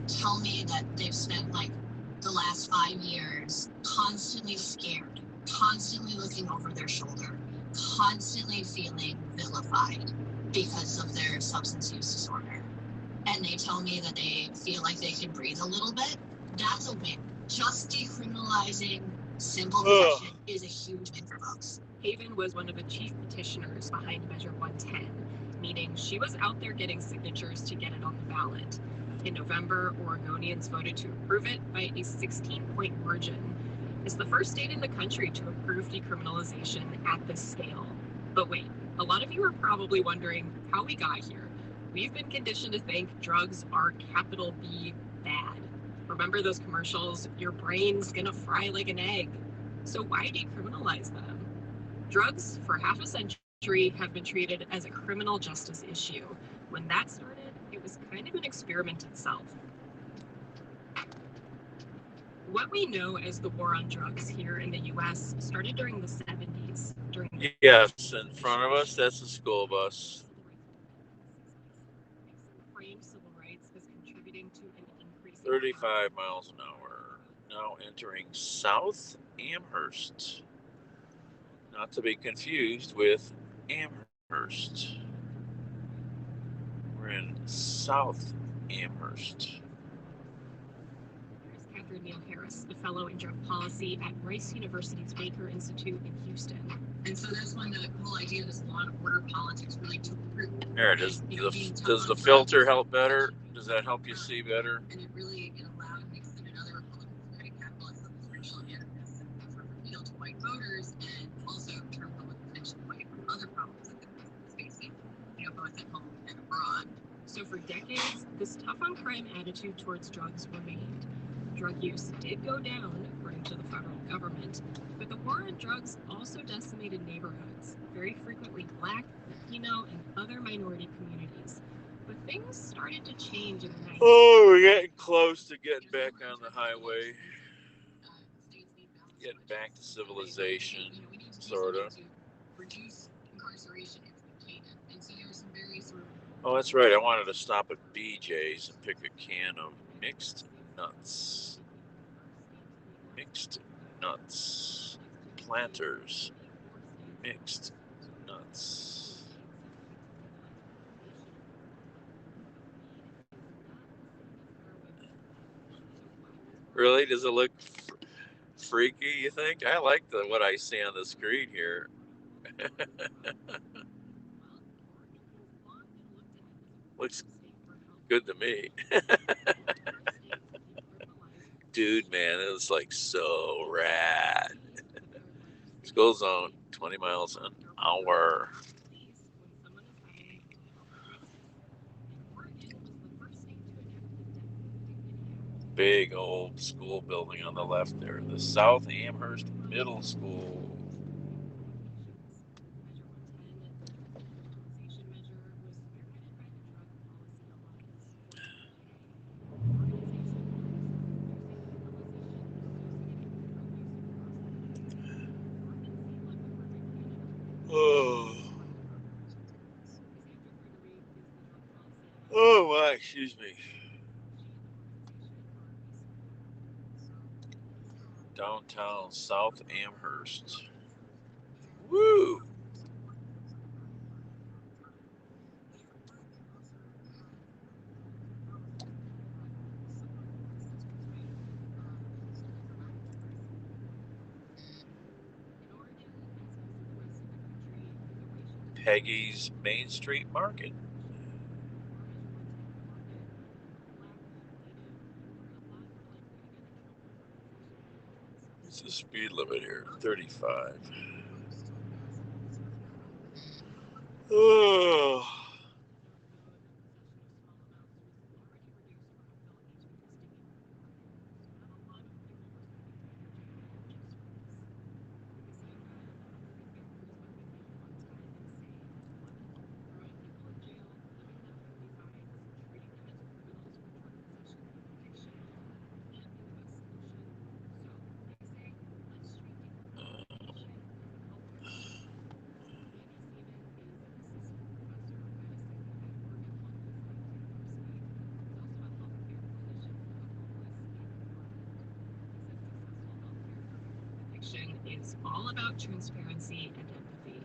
S4: tell me that they've spent like the last 5 years constantly scared, constantly looking over their shoulder, constantly feeling vilified because of their substance use disorder, and they tell me that they feel like they can breathe a little bit, that's a win. Just decriminalizing simple possession is a huge win for folks.
S14: Haven was one of the chief petitioners behind Measure 110, meaning she was out there getting signatures to get it on the ballot. In November, Oregonians voted to approve it by a 16-point margin. It's the first state in the country to approve decriminalization at this scale. But wait, a lot of you are probably wondering how we got here. We've been conditioned to think drugs are capital B bad. Remember those commercials? Your brain's gonna fry like an egg. So why decriminalize them? Drugs, for half a century, have been treated as a criminal justice issue. When that started, it was kind of an experiment itself. What we know as the war on drugs here in the U.S. started during the 70s.
S1: Yes, in front of us, that's a school bus.
S14: Framed civil rights is contributing to an increase
S1: 35 miles an hour. Now entering South Amherst. Not to be confused with Amherst. We're in South Amherst.
S14: Catherine Neal Harris, a fellow in drug policy at Rice University's Baker Institute in Houston.
S4: And so that's when the whole idea of this law and order politics really took root.
S1: There, does the filter help better? Does that help you see better?
S4: And it allowed Nixon and other Republicans to create capitalism, racial animus, effort appeal to white voters, and also turn public attention away from other problems that the president was facing, both at home and abroad.
S14: So for decades, this tough on crime attitude towards drugs remained. Drug use did go down, according to the federal government, but the war on drugs also decimated neighborhoods, very frequently Black, Latino, and other minority communities. But things started to change in the 90s.
S1: Oh, we're getting close to getting back on the highway. Getting back to civilization, sort of.
S4: Reduce incarceration in Canaan. And so there were some very sort of...
S1: Oh, that's right. I wanted to stop at BJ's and pick a can of mixed nuts. Mixed nuts. Planters. Mixed nuts. Really? Does it look freaky, you think? I like what I see on the screen here. Looks good to me. Dude, man, it was like so rad. School zone, 20 miles an hour. Big old school building on the left there, the South Amherst Middle School. Oh my, excuse me. Downtown South Amherst. Woo! Peggy's Main Street Market. What's the speed limit here? 35. Oh.
S14: Is all about transparency and empathy.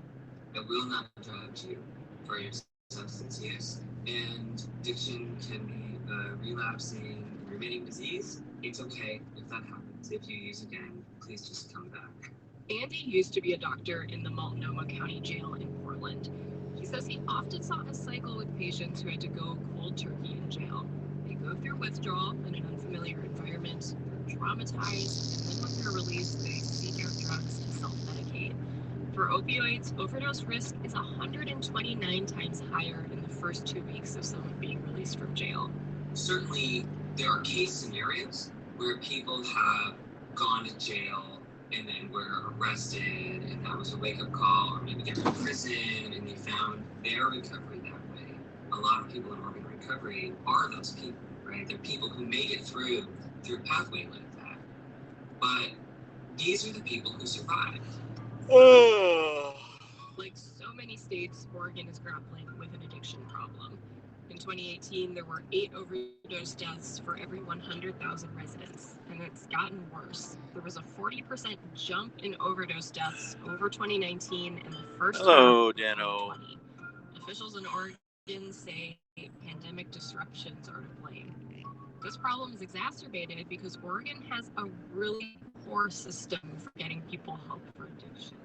S15: It will not judge you for your substance use, and addiction can be a relapsing, remitting disease. It's okay if that happens. If you use again, please just come back.
S14: Andy used to be a doctor in the Multnomah County Jail in Portland. He says he often saw a cycle with patients who had to go cold turkey in jail. They go through withdrawal in an unfamiliar environment, they're traumatized, and then when they're released, they seek out drugs and self-medicate. For opioids, overdose risk is 129 times higher in the first 2 weeks of someone being released from jail.
S15: Certainly, there are case scenarios where people have gone to jail and then were arrested, and that was a wake-up call, or maybe they're in prison and they found their recovery that way. A lot of people in organ recovery are those people, right? They're people who made it through a pathway like that. But these are the people who survived.
S14: Like so many states, Oregon is grappling with an addiction problem. In 2018, there were 8 overdose deaths for every 100,000 residents, and it's gotten worse. There was a 40% jump in overdose deaths over 2019 and the first half of 2020. Officials in Oregon say pandemic disruptions are to blame. This problem is exacerbated because Oregon has a really poor system for getting people help for addiction.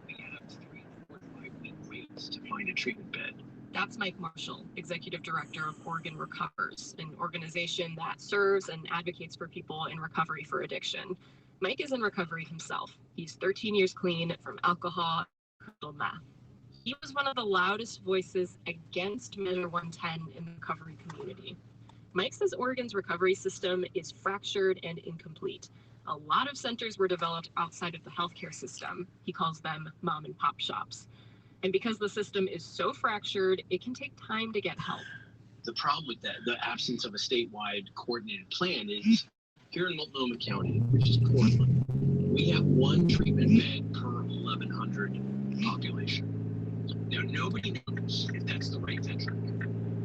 S11: We have 3, 4, 5-week waits to find a treatment bed.
S14: That's Mike Marshall, Executive Director of Oregon Recovers, an organization that serves and advocates for people in recovery for addiction. Mike is in recovery himself. He's 13 years clean from alcohol and crystal meth. He was one of the loudest voices against Measure 110 in the recovery community. Mike says Oregon's recovery system is fractured and incomplete. A lot of centers were developed outside of the healthcare system. He calls them mom and pop shops. And because the system is so fractured, it can take time to get help.
S11: The problem with that, the absence of a statewide coordinated plan, is here in Multnomah County, which is Portland, we have 1 treatment bed per 1,100 population. Now, nobody knows if that's the right metric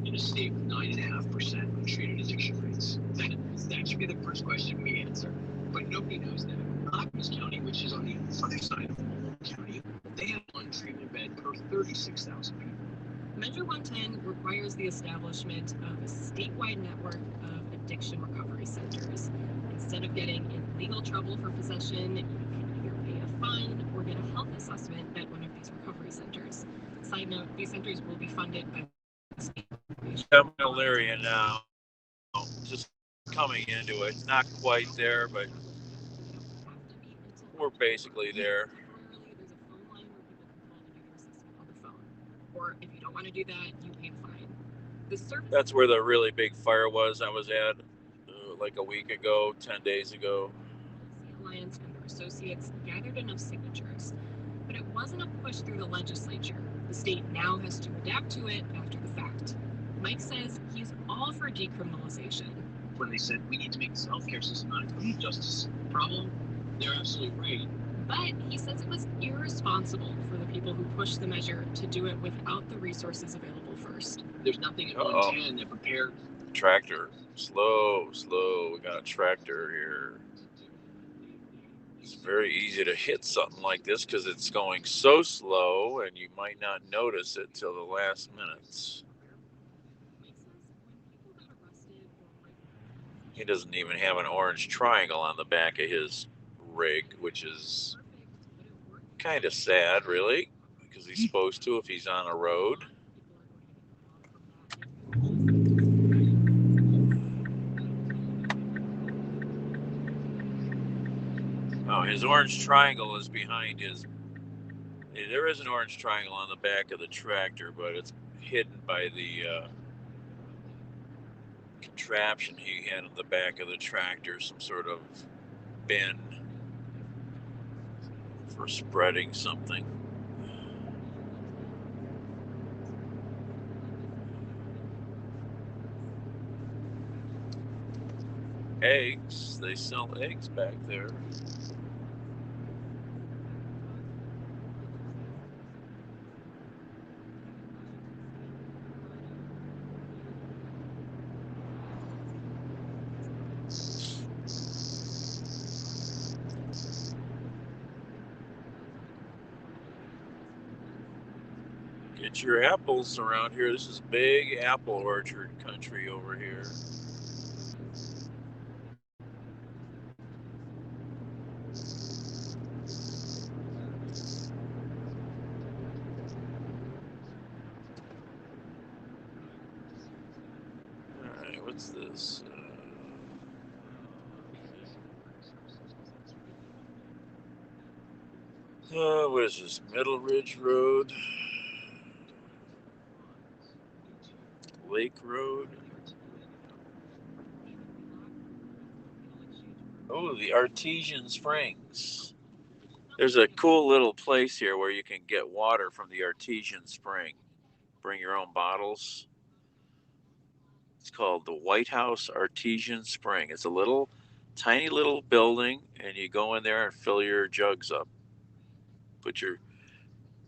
S11: in a state with 9.5% untreated addiction rates. That should be the first question we answer. But nobody knows that. Clackamas County, which is on the other side of Multnomah County, they have 1 treatment bed per 36,000 people.
S14: Measure 110 requires the establishment of a statewide network of addiction recovery centers. Instead of getting in legal trouble for possession, you can either pay a fine or get a health assessment at one of these recovery centers. Side note, these centers will be funded by the state.
S1: I'm in Elyria now, just coming into it. Not quite there, but we're basically there.
S14: There's a phone line where people can call the nuclear system on the phone. Or if you don't want to do that, you pay a fine. The service.
S1: That's where the really big fire was I was at like a week ago, 10 days ago.
S14: The Alliance and their associates gathered enough signatures, but it wasn't a push through the legislature. The state now has to adapt to it after the fact. Mike says he's all for decriminalization.
S9: When they said we need to make this healthcare system not a criminal justice problem, they're absolutely right.
S14: But he says it was irresponsible for the people who pushed the measure to do it without the resources available first.
S9: There's nothing in Montana that prepared.
S1: Tractor. Slow. We got a tractor here. It's very easy to hit something like this because it's going so slow and you might not notice it till the last minutes. He doesn't even have an orange triangle on the back of his rig, which is kind of sad, really, because he's supposed to if he's on a road. Oh, his orange triangle is behind his... There is an orange triangle on the back of the tractor, but it's hidden by the contraption he had on the back of the tractor, some sort of bin for spreading something. Eggs, they sell eggs back there. Get your apples around here. This is big apple orchard country over here. Alright, what's this? What is this? Middle Ridge Road? Lake Road? Oh, the Artesian Springs. There's a cool little place here where you can get water from the Artesian Spring. Bring your own bottles. It's called the White House Artesian Spring. It's a little, tiny little building, and you go in there and fill your jugs up.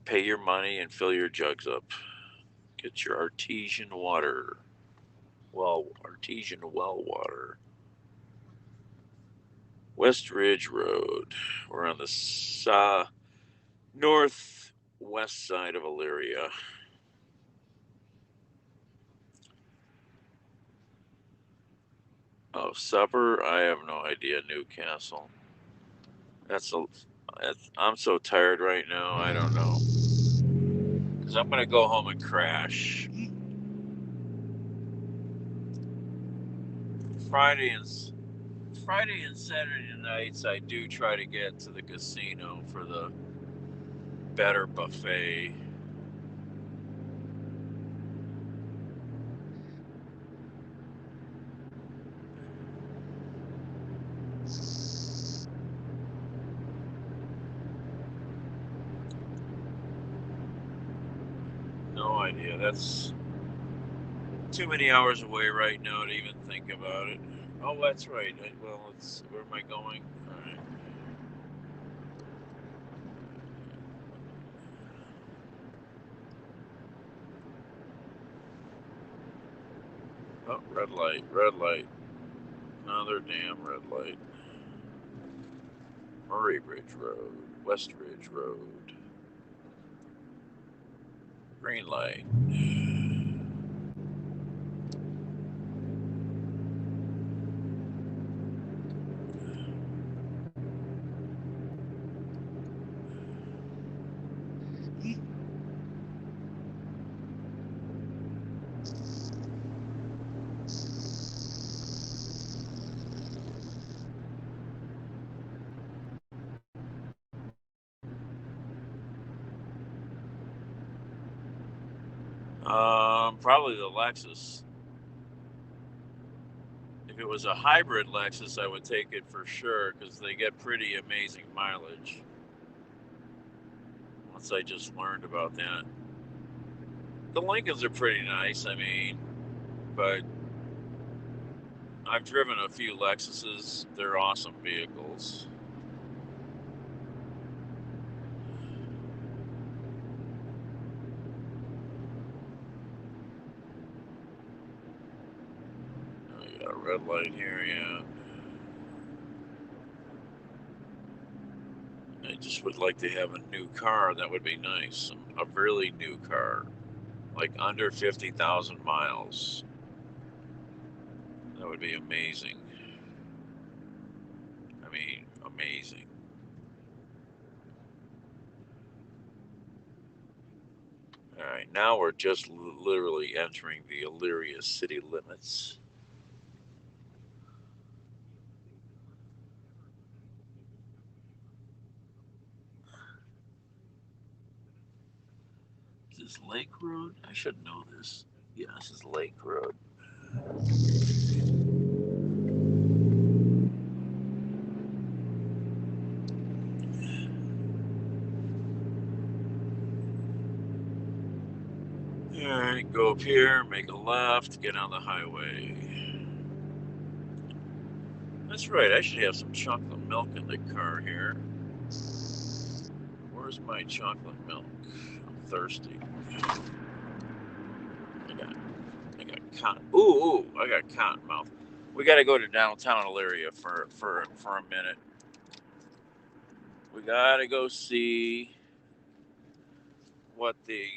S1: Pay your money and fill your jugs up. Get your artesian water. Well, artesian well water. West Ridge Road. We're on the northwest side of Elyria. Oh, supper? I have no idea. Newcastle. I'm so tired right now. I don't know. Because I'm going to go home and crash. Friday and Saturday nights, I do try to get to the casino for the better buffet. No idea. That's too many hours away right now to even think about it. Oh, that's right. Well, where am I going? All right. Oh, red light. Another damn red light. Murray Ridge Road, West Ridge Road. Green light. Probably the Lexus. If it was a hybrid Lexus, I would take it for sure because they get pretty amazing mileage. Once I just learned about that. The Lincolns are pretty nice, I mean, but I've driven a few Lexuses. They're awesome vehicles. Oh, you got a red light here, yeah. I just would like to have a new car. That would be nice. A really new car. Like under 50,000 miles. That would be amazing. I mean, amazing. All right, now we're just literally entering the Elyria city limits. Is this Lake Road? I should know this. Yeah, this is Lake Road. All right, go up here, make a left, get on the highway. That's right, I should have some chocolate milk in the car here. Where's my chocolate milk? I'm thirsty. I got cotton. Ooh, I got cotton mouth. We got to go to downtown Elyria for a minute. We got to go see what the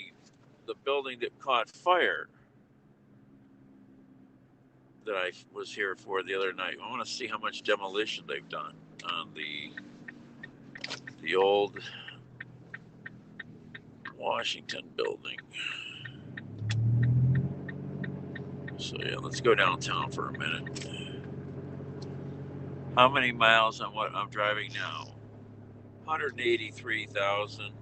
S1: building that caught fire that I was here for the other night. I want to see how much demolition they've done on the old Washington building. So yeah, let's go downtown for a minute. How many miles on what I'm driving now? 183,000.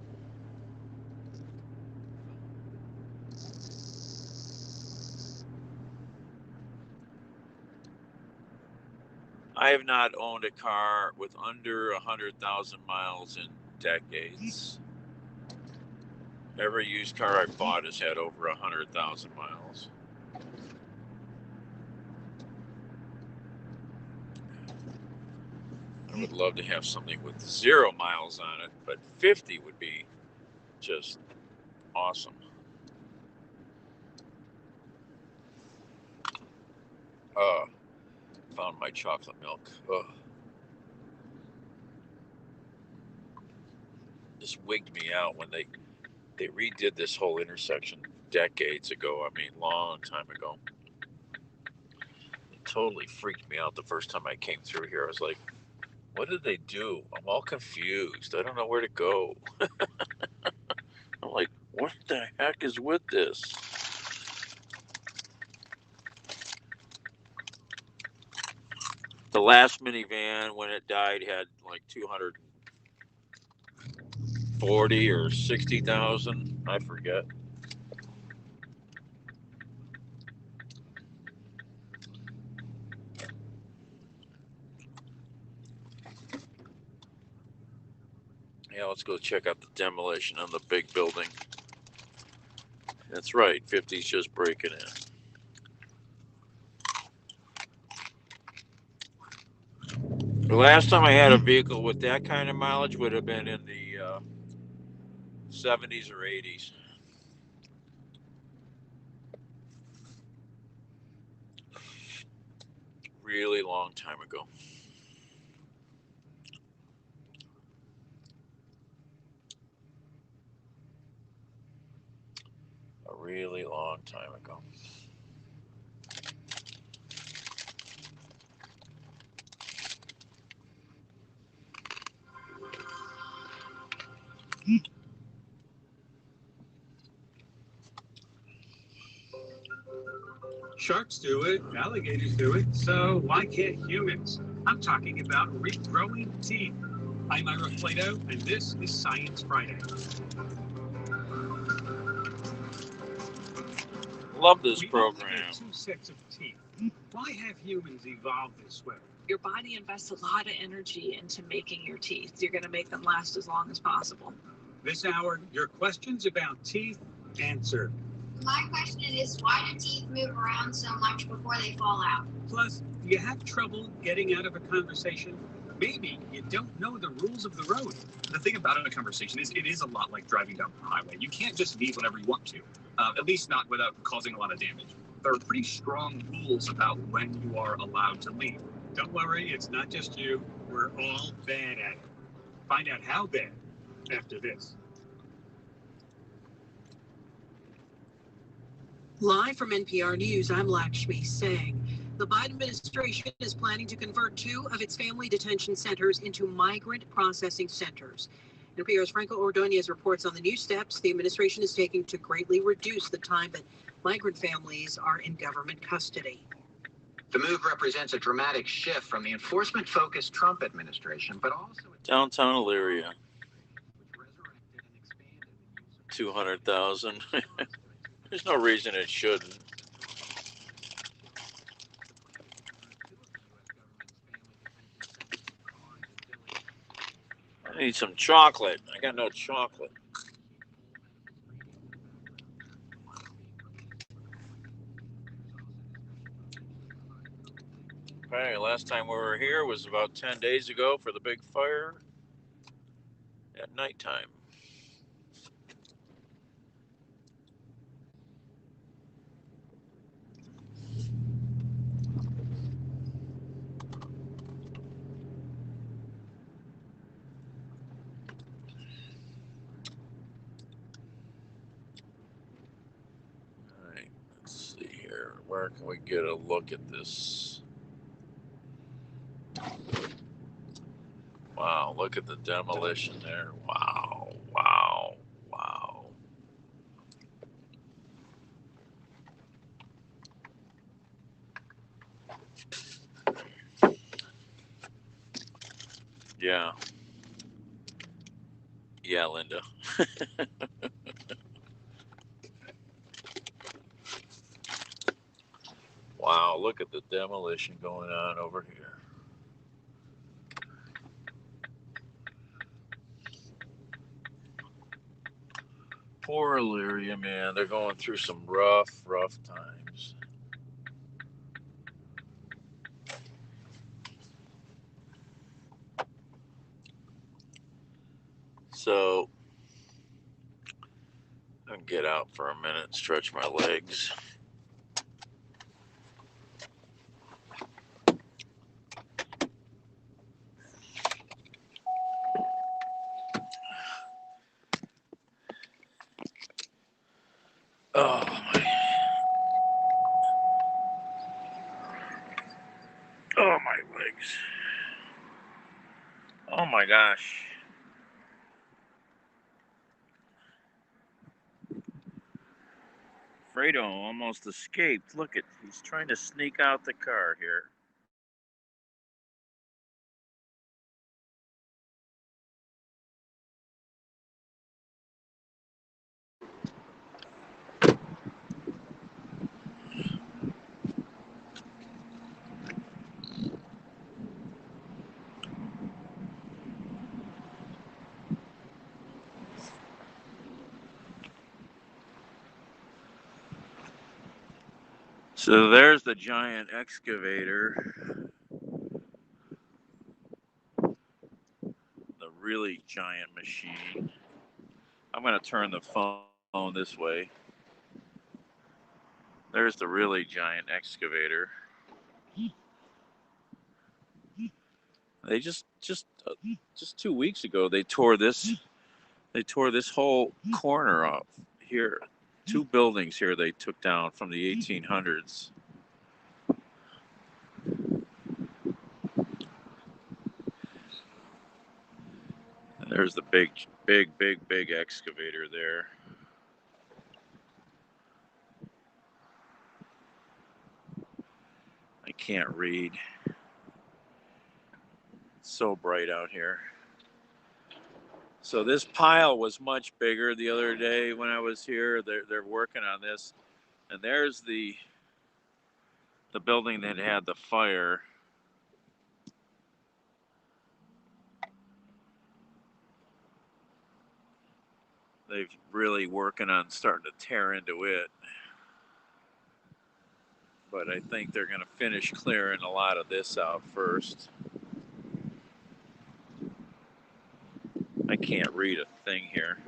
S1: I have not owned a car with under 100,000 miles in decades. Every used car I've bought has had over 100,000 miles. I would love to have something with 0 miles on it, but 50 would be just awesome. Found my chocolate milk. Just wigged me out when they redid this whole intersection decades ago. I mean, long time ago. It totally freaked me out the first time I came through here. I was like, what did they do? I'm all confused. I don't know where to go. I'm like, what the heck is with this? The last minivan, when it died, had like 240 or 60,000. I forget. Yeah, let's go check out the demolition on the big building. That's right, 50's just breaking in. The last time I had a vehicle with that kind of mileage would have been in the 70s or 80s. Really long time ago. A really long time ago.
S10: Sharks do it, alligators do it, so why can't humans? I'm talking about regrowing teeth. I'm Ira Plato, and this is Science Friday.
S1: love this
S10: We only
S1: program.
S10: have 2 sets of teeth. Why have humans evolved this way?
S5: Your body invests a lot of energy into making your teeth. You're going to make them last as long as possible.
S10: This hour, your questions about teeth answered.
S4: My question is, why do teeth move around so much before they fall out?
S10: Plus, do you have trouble getting out of a conversation? Maybe you don't know the rules of the road.
S16: The thing about it in a conversation is it is a lot like driving down the highway. You can't just leave whenever you want to, at least not without causing a lot of damage. There are pretty strong rules about when you are allowed to leave.
S10: Don't worry, it's not just you. We're all bad at it. Find out how bad after this.
S17: Live from NPR News, I'm Lakshmi Singh. The Biden administration is planning to convert 2 of its family detention centers into migrant processing centers. NPR's Franco Ordonez reports on the new steps the administration is taking to greatly reduce the time that migrant families are in government custody.
S18: The move represents a dramatic shift from the enforcement-focused Trump administration, but also
S1: Downtown Elyria. 200,000. There's no reason it shouldn't. I need some chocolate. I got no chocolate. Okay, last time we were here was about 10 days ago for the big fire at nighttime. Where can we get a look at this? Wow, look at the demolition there. Wow, wow, wow. Yeah. Yeah, Linda. Wow, look at the demolition going on over here. Poor Elyria, man. They're going through some rough times. So, I can get out for a minute and stretch my legs. Oh my. Oh, my legs. Oh my gosh. Fredo almost escaped. Look at, he's trying to sneak out the car here. So there's the giant excavator. The really giant machine. I'm going to turn the phone this way. There's the really giant excavator. They just 2 weeks ago they tore this whole corner up here. 2 buildings here they took down from the 1800s. And there's the big excavator there. I can't read. It's so bright out here. So this pile was much bigger the other day when I was here. They're working on this. And there's the building that had the fire. They've really working on starting to tear into it. But I think they're going to finish clearing a lot of this out first. I can't read a thing here.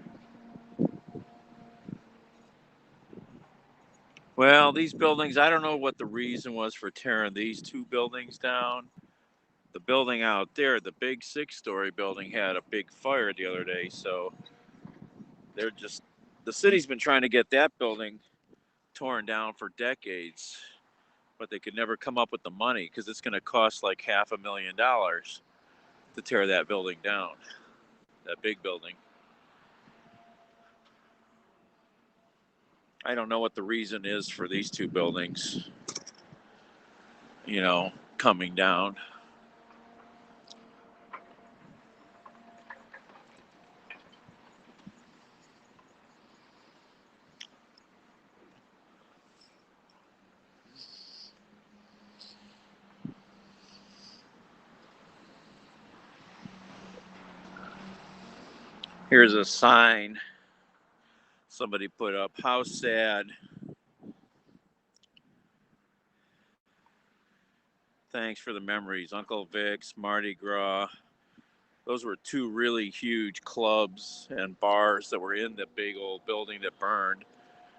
S1: Well, these buildings, I don't know what the reason was for tearing these two buildings down. The building out there, the big 6-story building, had a big fire the other day. So the city's been trying to get that building torn down for decades, but they could never come up with the money because it's going to cost like $500,000 to tear that building down, that big building. I don't know what the reason is for these two buildings, coming down. Here's a sign somebody put up. How sad. Thanks for the memories. Uncle Vic's, Mardi Gras. Those were two really huge clubs and bars that were in the big old building that burned.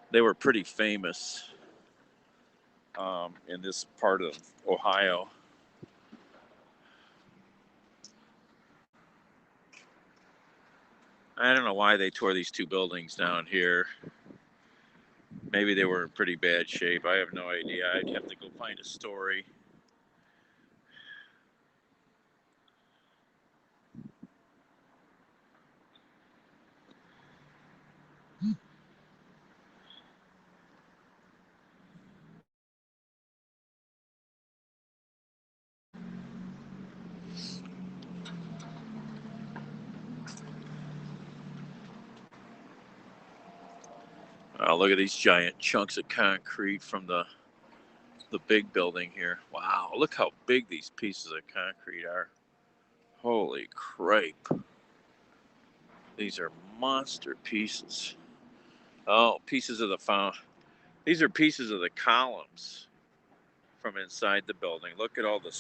S1: They were pretty famous in this part of Ohio. I don't know why they tore these two buildings down here. Maybe they were in pretty bad shape. I have no idea. I'd have to go find a story. Look at these giant chunks of concrete from the big building here. Wow, look how big these pieces of concrete are. Holy cripe. These are monster pieces. Oh, pieces of the found. These are pieces of the columns from inside the building. Look at all the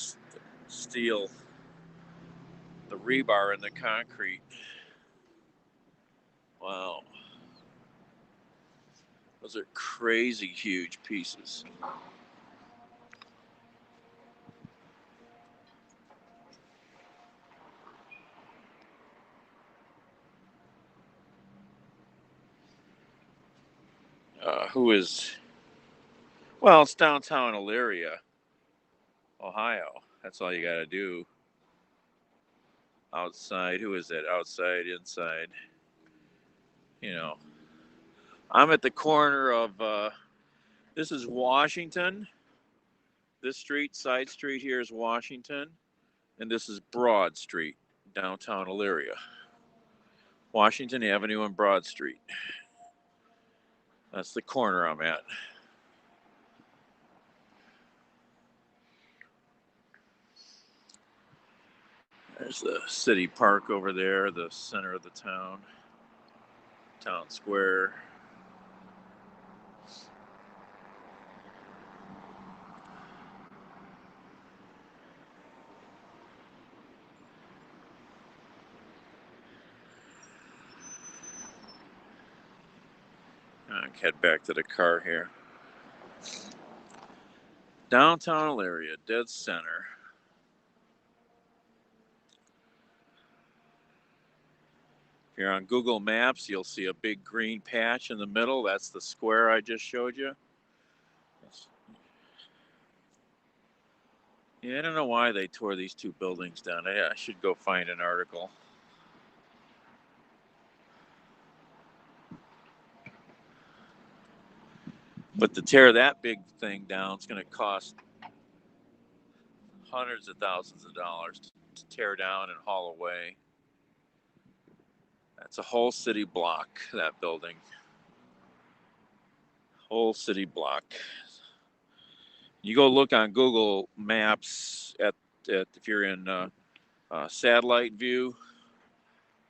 S1: steel, the rebar and the concrete. Wow. Those are crazy huge pieces. Well, it's downtown Elyria, Ohio. That's all you got to do. Outside, who is that? Outside, inside. I'm at the corner of, this is Washington. This side street here is Washington. And this is Broad Street, downtown Elyria. Washington Avenue and Broad Street. That's the corner I'm at. There's the city park over there, the center of the town square. I'll head back to the car here. Downtown Elyria, dead center. If you're on Google Maps, you'll see a big green patch in the middle. That's the square I just showed you. Yeah, I don't know why they tore these two buildings down. I should go find an article. But to tear that big thing down, it's going to cost hundreds of thousands of dollars to tear down and haul away. That's a whole city block, that building. Whole city block. You go look on Google Maps at if you're in satellite view.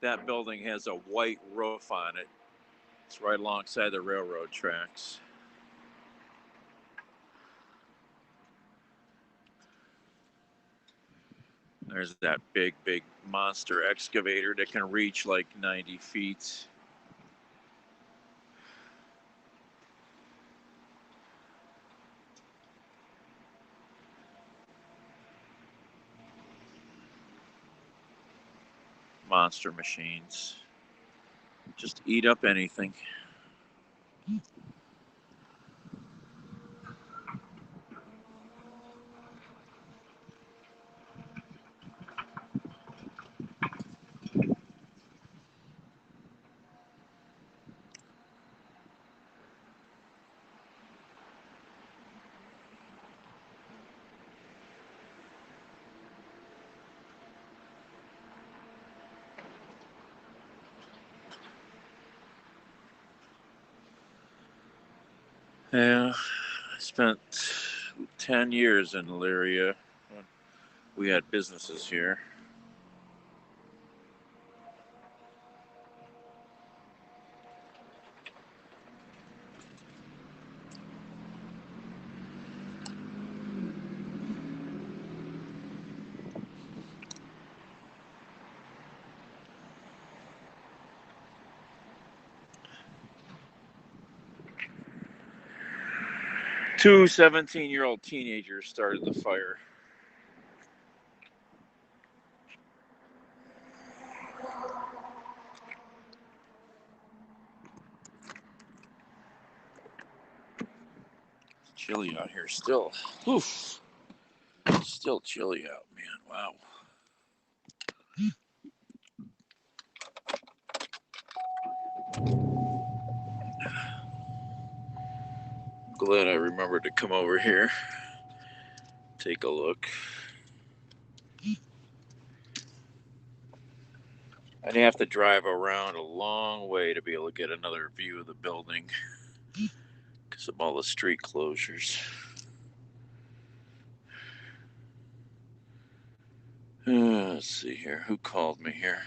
S1: That building has a white roof on it. It's right alongside the railroad tracks. There's that big monster excavator that can reach like 90 feet. Monster machines. Just eat up anything. Yeah, I spent 10 years in Elyria. We had businesses here. Two 17-year-old teenagers started the fire. It's chilly out here still. Oof. Still chilly out, man. Wow. Glad I remembered to come over here. Take a look. I'd have to drive around a long way to be able to get another view of the building because of all the street closures. Let's see here. Who called me here?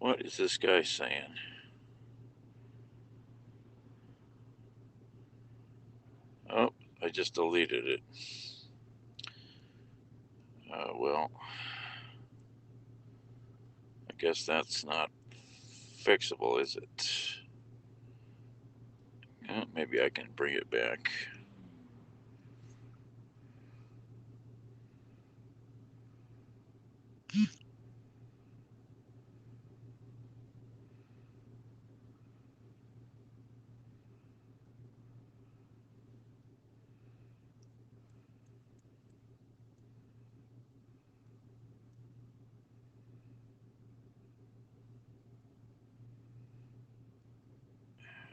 S1: What is this guy saying? Oh, I just deleted it. Well, I guess that's not fixable, is it? Maybe I can bring it back.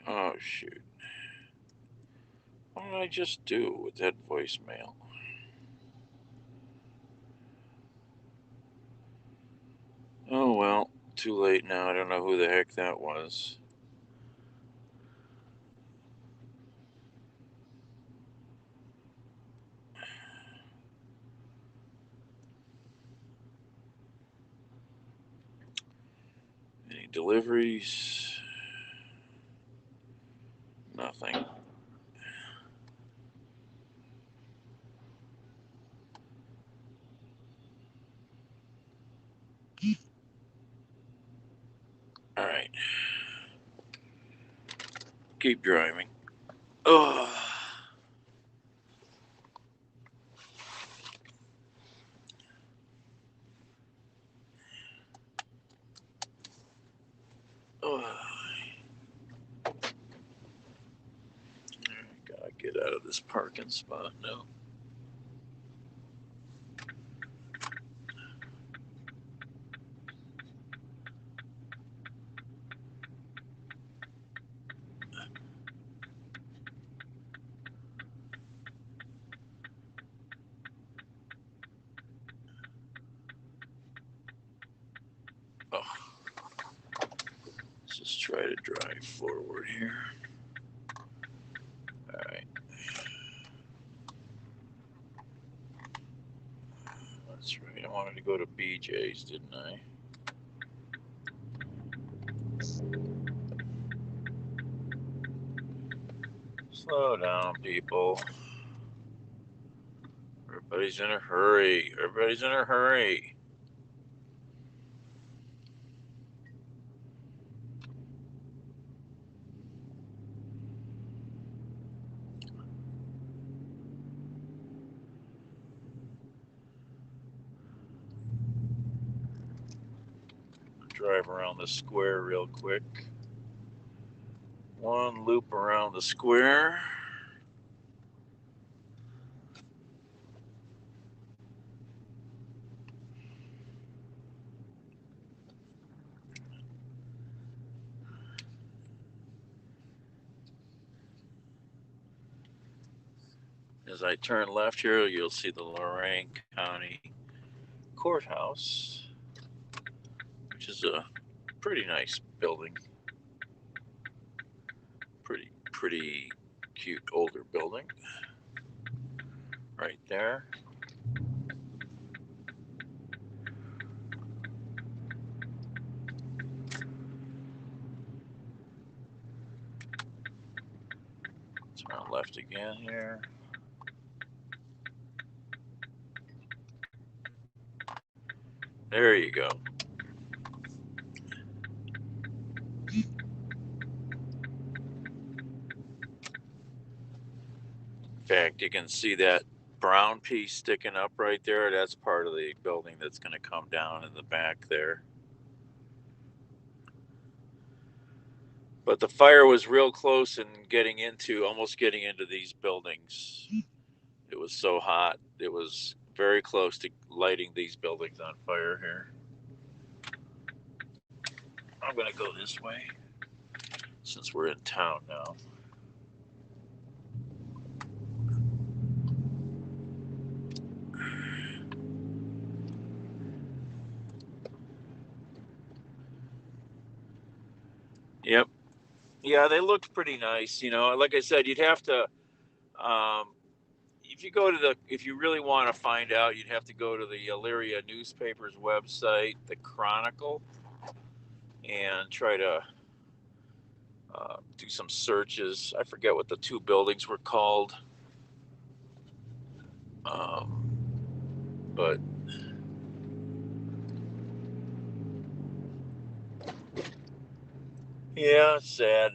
S1: Oh, shoot. What did I just do with that voicemail? Oh, well, too late now. I don't know who the heck that was. Any deliveries? Nothing. All right. Keep driving. Oh. Oh. out of this parking spot now. Oh, let's just try to drive forward here. All right. That's right. I wanted to go to BJ's, didn't I? Slow down, people. Everybody's in a hurry. Everybody's in a hurry. Drive around the square real quick. One loop around the square. As I turn left here, you'll see the Lorraine County Courthouse, which is a pretty nice building. Pretty cute older building. Right there. Turn left again here. There you go. In fact, you can see that brown piece sticking up right there. That's part of the building that's going to come down in the back there. But the fire was real close and almost getting into these buildings. It was so hot. It was very close to lighting these buildings on fire here. I'm going to go this way since we're in town now. Yep. Yeah, they looked pretty nice. Like I said, you'd have to, if you really want to find out, you'd have to go to the Elyria newspaper's website, the Chronicle, and try to do some searches. I forget what the two buildings were called. But yeah, it's sad.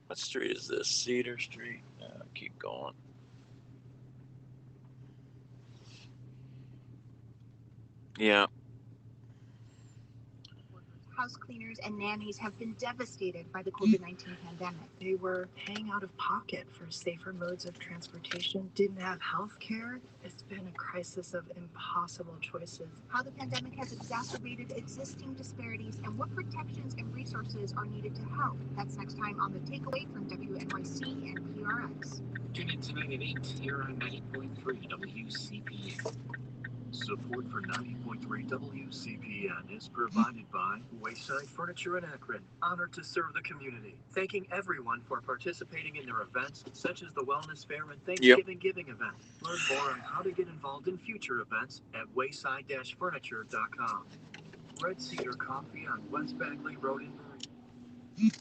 S1: What street is this? Cedar Street? Keep going. Yeah.
S19: House cleaners and nannies have been devastated by the COVID-19 pandemic. They were paying out of pocket for safer modes of transportation, didn't have health care. It's been a crisis of impossible choices.
S4: How the pandemic has exacerbated existing disparities and what protections and resources are needed to help. That's next time on The Takeaway from WNYC and PRX.
S7: Tune in tonight at 8 here on 90.3 WCPN. Support for 90.3 WCPN is provided by Wayside Furniture in Akron, honored to serve the community, thanking everyone for participating in their events, such as the Wellness Fair and Thanksgiving Giving event. Learn more on how to get involved in future events at wayside-furniture.com. Red Cedar Coffee on West Bagley Road in Erie.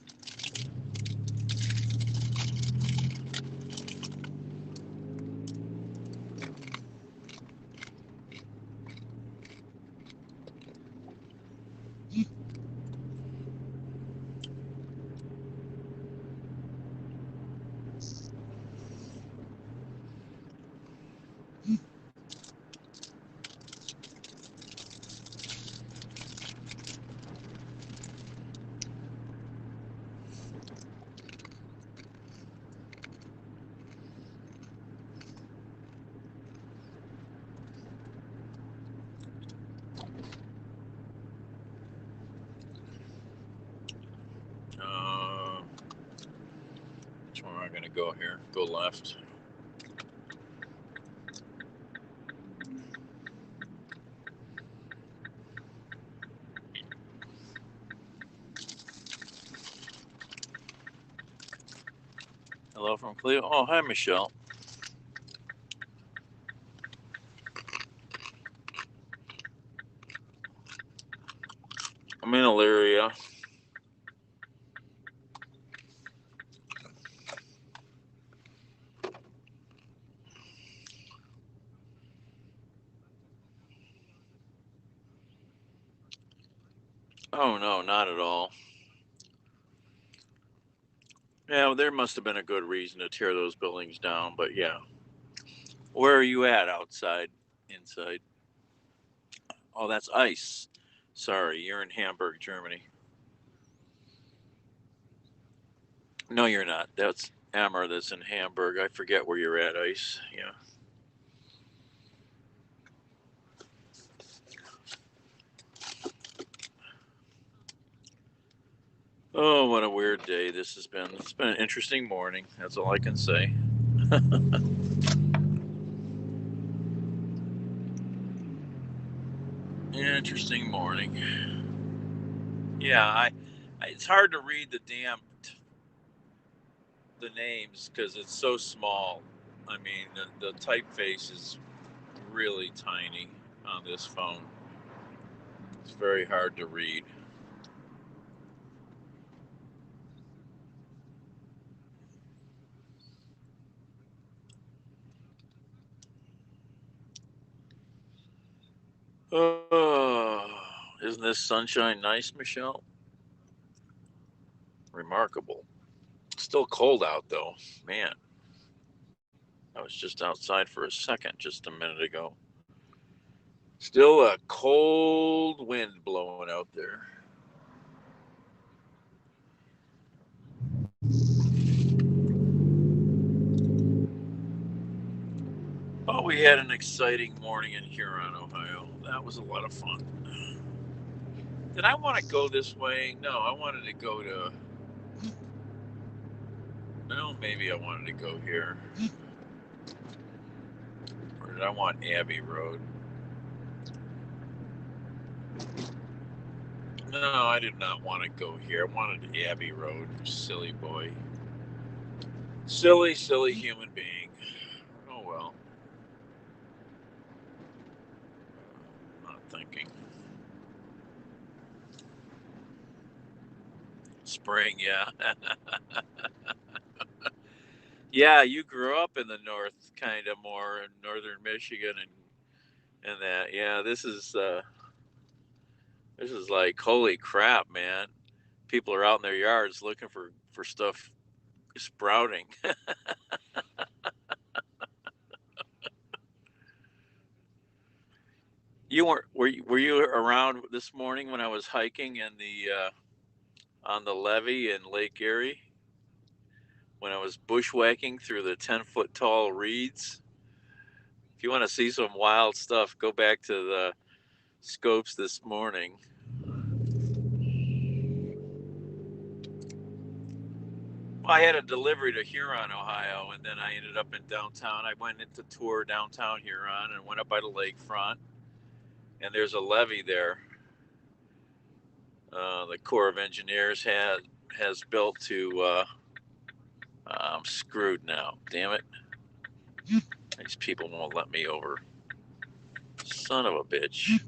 S1: going to go here. Go left. Hello from Cleveland. Oh, hi, Michelle. I'm in Elyria. Oh, no, not at all. Yeah, well, there must have been a good reason to tear those buildings down, but yeah. Where are you at? Outside? Inside? Oh, that's ice. Sorry, you're in Hamburg, Germany. No, you're not. That's Ammer that's in Hamburg. I forget where you're at, Ice. Yeah. Oh, what a weird day this has been. It's been an interesting morning. That's all I can say. Interesting morning. Yeah, it's hard to read the names because it's so small. I mean, the typeface is really tiny on this phone. It's very hard to read. Oh, isn't this sunshine nice, Michelle? Remarkable. Still cold out though, man. I was just outside for a second just a minute ago. Still a cold wind blowing out there. Oh, we had an exciting morning in Huron, Ohio. That was a lot of fun. Did I want to go this way? No, I wanted to go to... No, maybe I wanted to go here. Or did I want Abbey Road? No, I did not want to go here. I wanted Abbey Road. Silly boy. Silly, silly human being. Oh well. Not thinking. Spring, yeah. Yeah, you grew up in the north, kind of more in northern Michigan and that. Yeah, this is like holy crap, man. People are out in their yards looking for stuff sprouting. You weren't were you around this morning when I was hiking in the on the levee in Lake Erie when I was bushwhacking through the 10-foot tall reeds? If you want to see some wild stuff, go back to the scopes this morning. Well, I had a delivery to Huron, Ohio, and then I ended up in downtown. I went into tour downtown Huron and went up by the lakefront, and there's a levee there. The Corps of Engineers has built to. I'm screwed now. Damn it! These people won't let me over. Son of a bitch!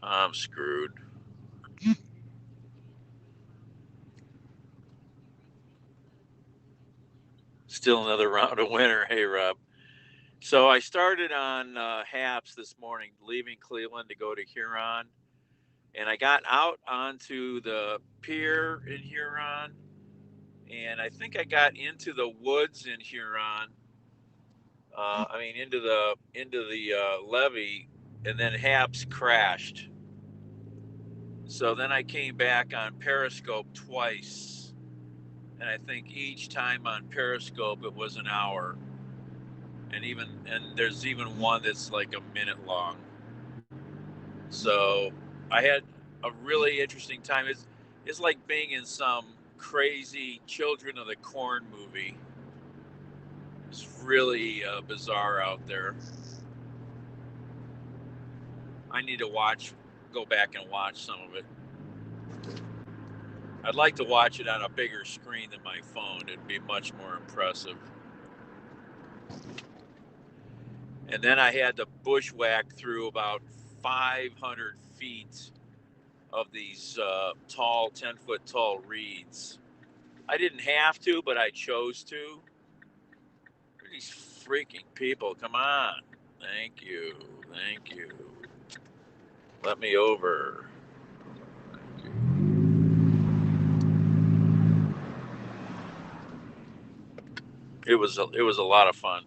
S1: I'm screwed. Still another round of winter. Hey, Rob. So I started on Haps this morning, leaving Cleveland to go to Huron. And I got out onto the pier in Huron, and I think I got into the woods in Huron. Into the levee, and then Haps crashed. So then I came back on Periscope twice, and I think each time on Periscope it was an hour, and there's even one that's like a minute long. So I had a really interesting time. It's like being in some crazy Children of the Corn movie. It's really bizarre out there. I need to go back and watch some of it. I'd like to watch it on a bigger screen than my phone. It'd be much more impressive. And then I had to bushwhack through about 500 feet of these tall, 10-foot tall reeds. I didn't have to, but I chose to. These freaking people, come on. Thank you. Let me over. It was a lot of fun.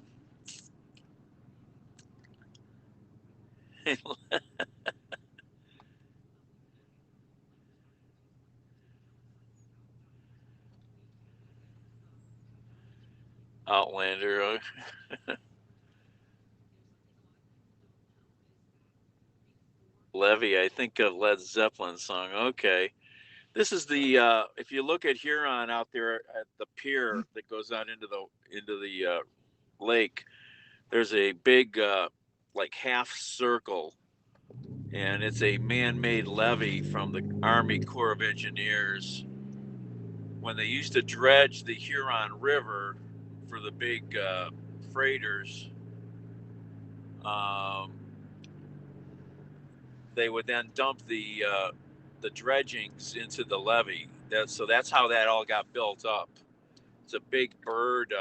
S1: Outlander. Levy, I think of Led Zeppelin song. Okay. This is the if you look at Huron out there at the pier that goes out into the lake, there's a big like half circle, and it's a man-made levee from the Army Corps of Engineers. When they used to dredge the Huron River for the big freighters, they would then dump the dredgings into the levee. So that's how that all got built up. It's a big bird,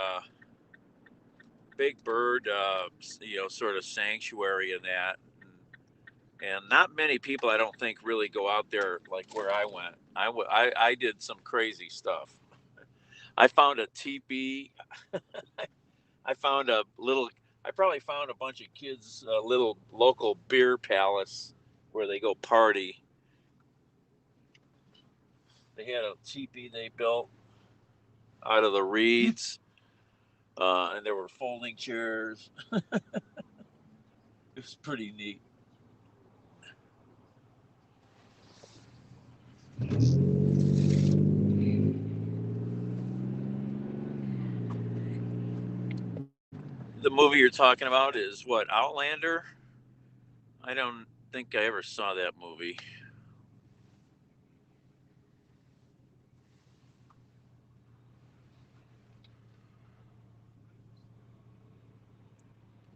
S1: sort of sanctuary in that. And not many people, I don't think, really go out there like where I went. I did some crazy stuff. I found a teepee. I probably found a bunch of kids' little local beer palace where they go party. They had a teepee they built out of the reeds, and there were folding chairs. It was pretty neat. The movie you're talking about is what, Outlander? I don't think I ever saw that movie.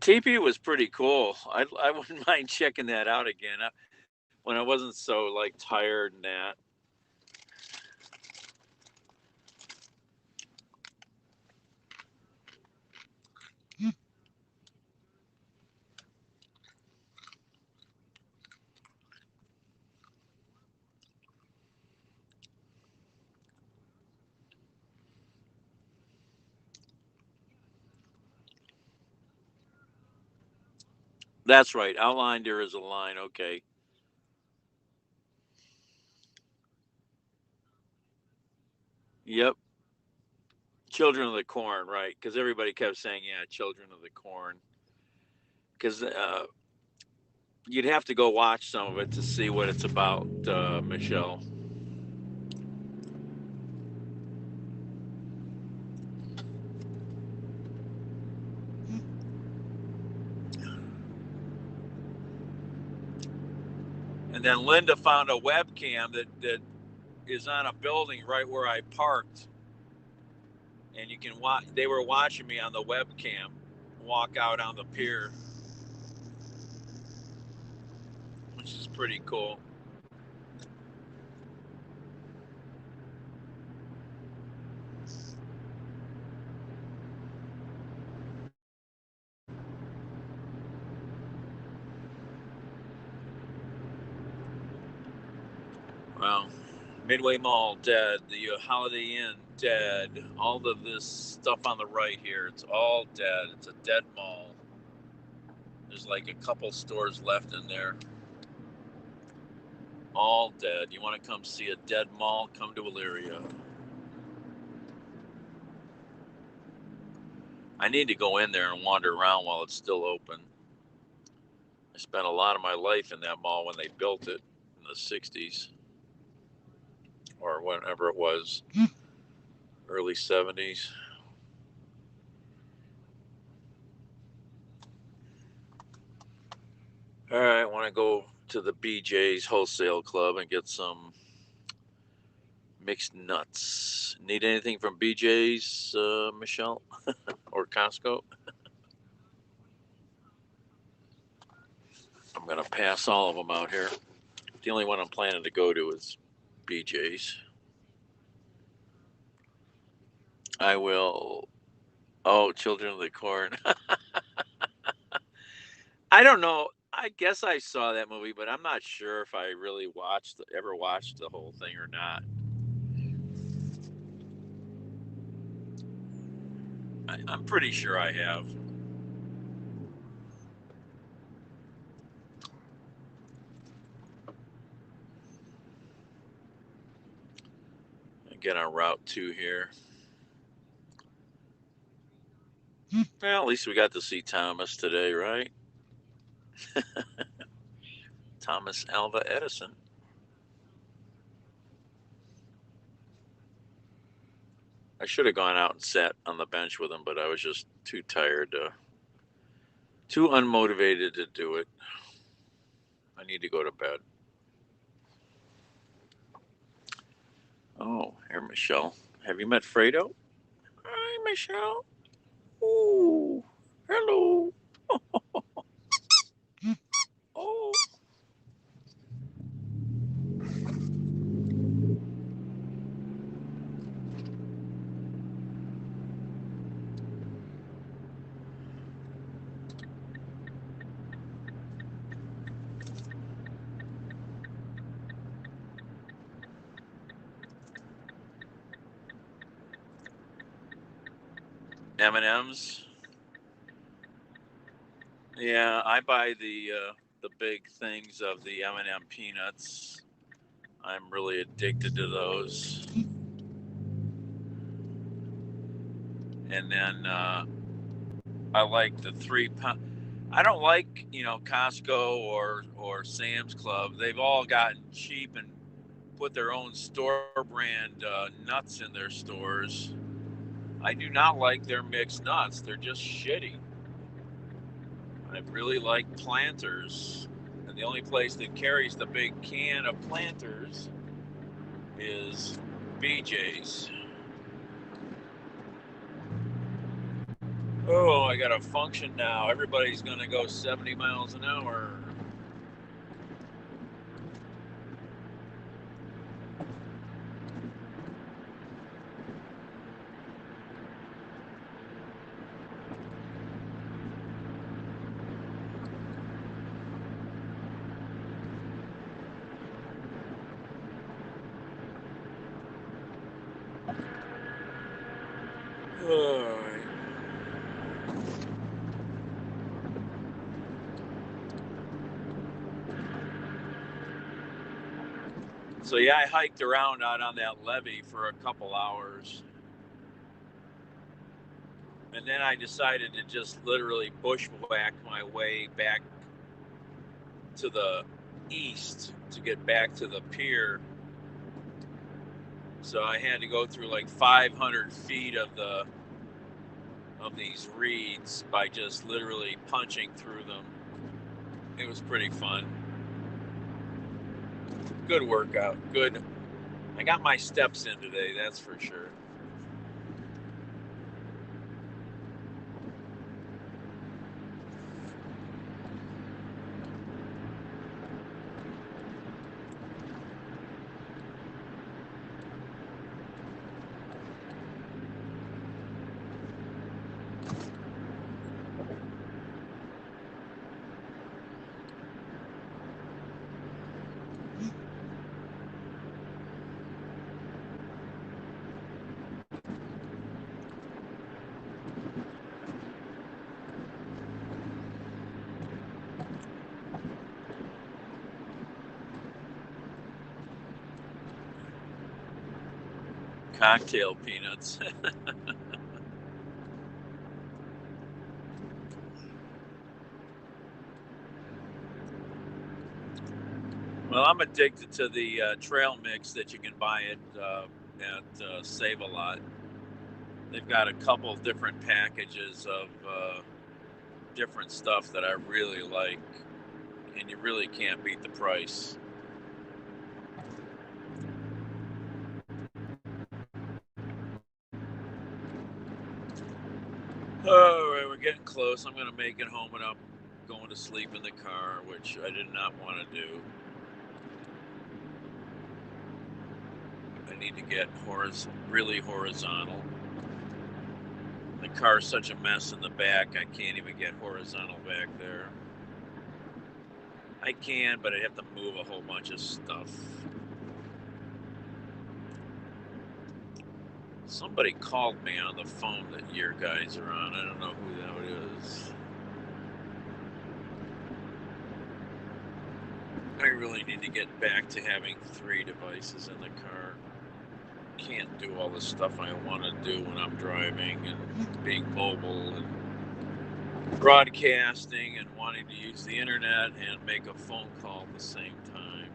S1: TP was pretty cool. I wouldn't mind checking that out again when I wasn't so like tired and that. That's right. Outlander is a line. Okay. Yep. Children of the Corn, right? Because everybody kept saying, "Yeah, Children of the Corn." Because you'd have to go watch some of it to see what it's about, Michelle. And then Linda found a webcam that is on a building right where I parked, and you can watch. They were watching me on the webcam walk out on the pier, which is pretty cool. Well, Midway Mall dead, the Holiday Inn dead, all of this stuff on the right here, it's all dead. It's a dead mall. There's like a couple stores left in there. All dead. You want to come see a dead mall? Come to Elyria. I need to go in there and wander around while it's still open. I spent a lot of my life in that mall when they built it in the 60s or whenever it was. early 70s. All right, I want to go to the BJ's Wholesale Club and get some mixed nuts. Need anything from BJ's, Michelle? Or Costco? I'm going to pass all of them out here. The only one I'm planning to go to is BJ's. I will. Oh, Children of the Corn. I don't know. I guess I saw that movie, but I'm not sure if I really ever watched the whole thing or not. I'm pretty sure I have. Get on Route 2 here. Well, at least we got to see Thomas today, right? Thomas Alva Edison. I should have gone out and sat on the bench with him, but I was just too tired, too unmotivated to do it. I need to go to bed. Oh, here, Michelle. Have you met Fredo? Hi, Michelle. Ooh, hello. Oh. M&Ms. Yeah, I buy the big things of the M&M peanuts. I'm really addicted to those. And then I like the 3-pound. I don't like, Costco or Sam's Club. They've all gotten cheap and put their own store brand nuts in their stores. I do not like their mixed nuts. They're just shitty. I really like Planters. And the only place that carries the big can of Planters is BJ's. Oh, I got a function now. Everybody's going to go 70 miles an hour. All right. So yeah, I hiked around out on that levee for a couple hours. And then I decided to just literally bushwhack my way back to the east to get back to the pier. So I had to go through like 500 feet of these reeds by just literally punching through them. It was pretty fun. Good workout. Good. I got my steps in today, that's for sure. Cocktail peanuts. Well, I'm addicted to the trail mix that you can buy at Save-A-Lot. They've got a couple of different packages of different stuff that I really like, and you really can't beat the price. All right, we're getting close. I'm going to make it home without going to sleep in the car, which I did not want to do. I need to get really horizontal. The car's such a mess in the back, I can't even get horizontal back there. I can, but I have to move a whole bunch of stuff. Somebody called me on the phone that your guys are on. I don't know who that is. I really need to get back to having 3 devices in the car. Can't do all the stuff I want to do when I'm driving and being mobile and broadcasting and wanting to use the internet and make a phone call at the same time.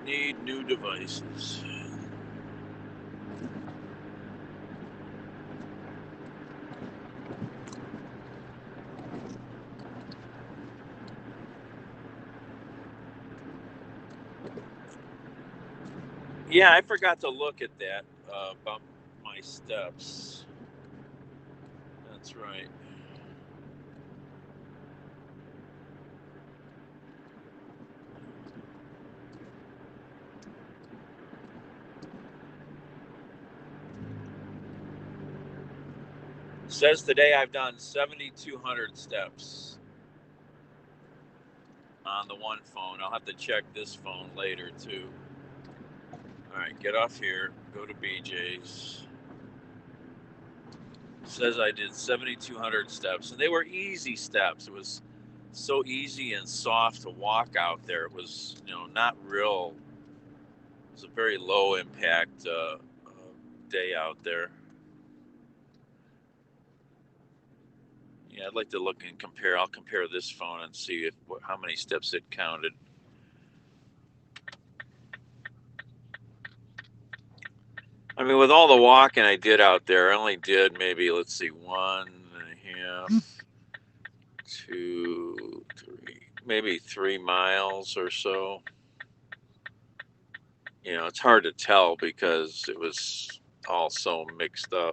S1: Need new devices. Yeah, I forgot to look at that about my steps. That's right. It says today I've done 7,200 steps on the one phone. I'll have to check this phone later too. All right, get off here, go to BJ's. It says I did 7,200 steps, and they were easy steps. It was so easy and soft to walk out there. It was, not real. It was a very low impact day out there. Yeah, I'd like to look and compare. I'll compare this phone and see how many steps it counted. I mean, with all the walking I did out there, I only did maybe, 1.5, 2, 3, maybe 3 miles or so. It's hard to tell because it was all so mixed up.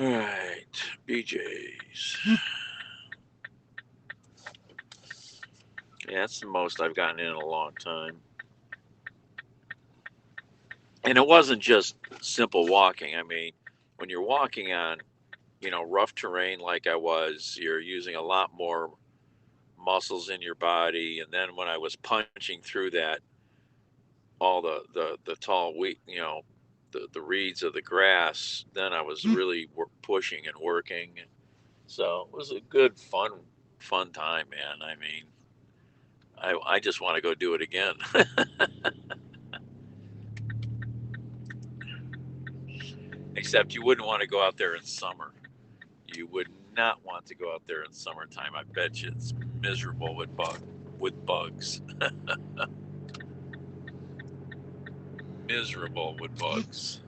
S1: All right, BJ's. Yeah, that's the most I've gotten in a long time. And it wasn't just simple walking. I mean, when you're walking on, rough terrain like I was, you're using a lot more muscles in your body. And then when I was punching through that, all the tall wheat, the reeds of the grass, then I was really pushing and working. So it was a good, fun time, man. I mean, I just want to go do it again. Except you wouldn't want to go out there in summer. You would not want to go out there in summertime. I bet you it's miserable with bugs. Miserable with bugs.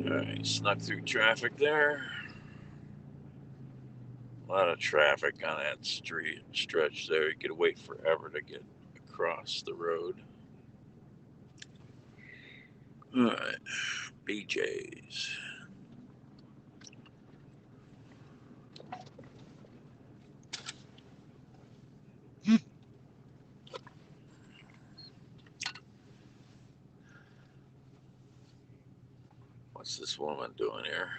S1: Alright, snuck through traffic there. A lot of traffic on that stretch there. You could wait forever to get across the road. Alright, BJ's. What's this woman doing here?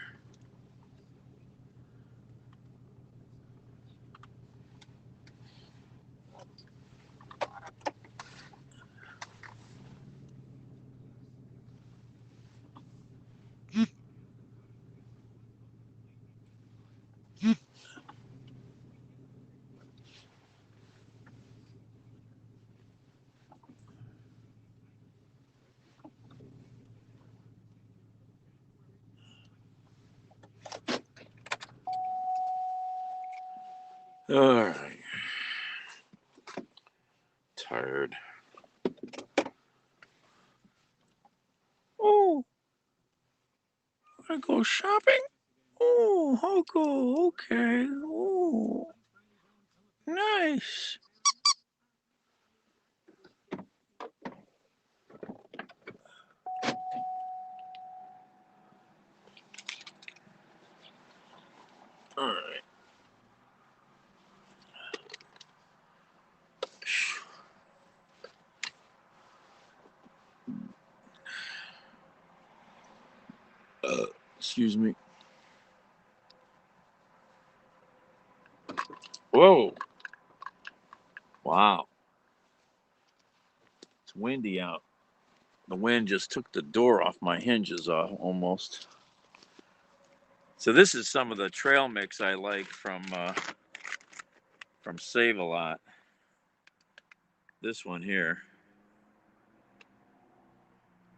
S1: All right. Tired. Oh, wanna go shopping? Oh, I'll go. Okay. Oh, nice. All right. Excuse me. Whoa. Wow. It's windy out. The wind just took the door off my hinges off almost. So this is some of the trail mix I like from Save a Lot. This one here.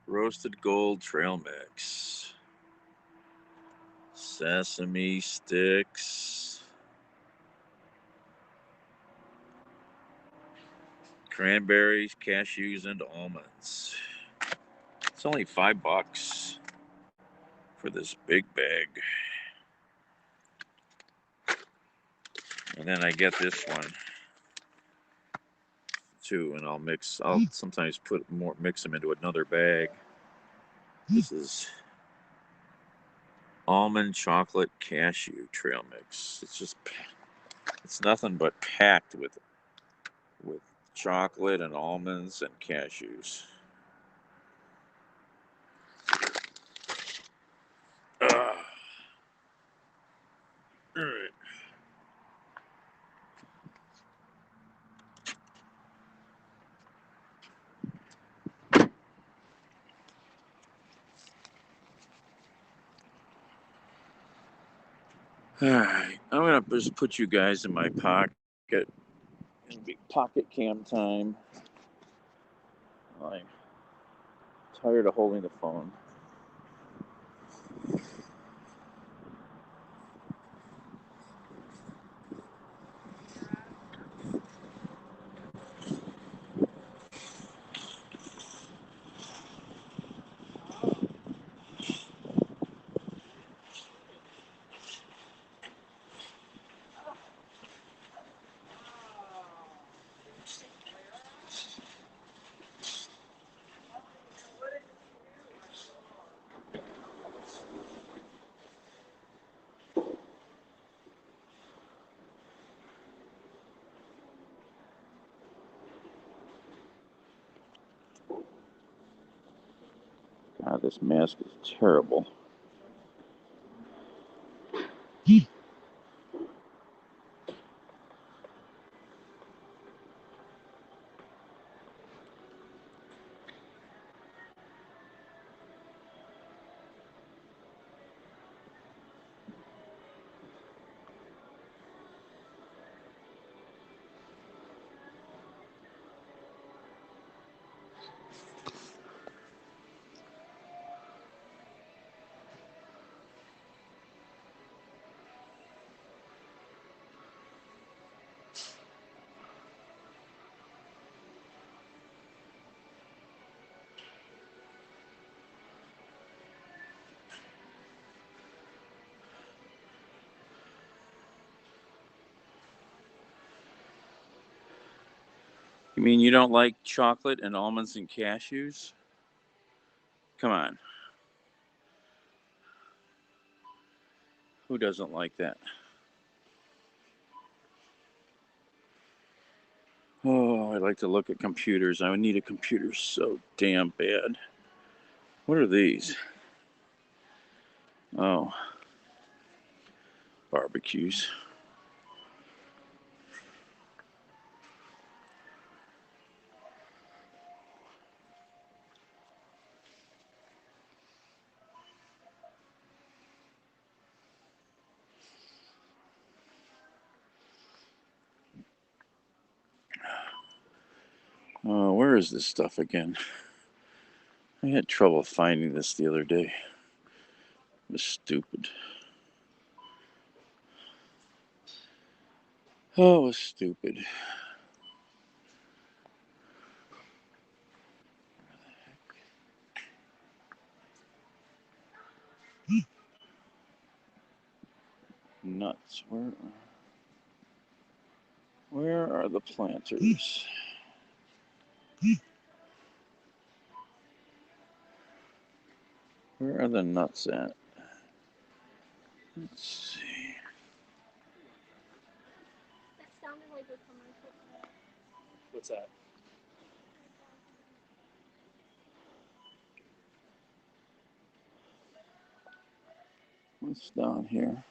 S1: Roasted Gold Trail Mix. Sesame sticks. Cranberries, cashews, and almonds. It's only $5 for this big bag. And then I get this one too, and I'll sometimes mix them into another bag. This is almond chocolate cashew trail mix. It's nothing but packed with chocolate and almonds and cashews. All right. All right. I'm gonna just put you guys in my pocket. It'll be pocket cam time. I'm tired of holding the phone. God, this mask is terrible. You mean you don't like chocolate and almonds and cashews? Come on. Who doesn't like that? Oh, I like to look at computers. I would need a computer so damn bad. What are these? Oh, barbecues. Where is this stuff again? I had trouble finding this the other day. It was stupid. Oh, it was stupid. Nuts. Where are the planters? Where are the nuts at? Let's see.
S20: That sounded like a commercial.
S11: What's that?
S1: What's down here?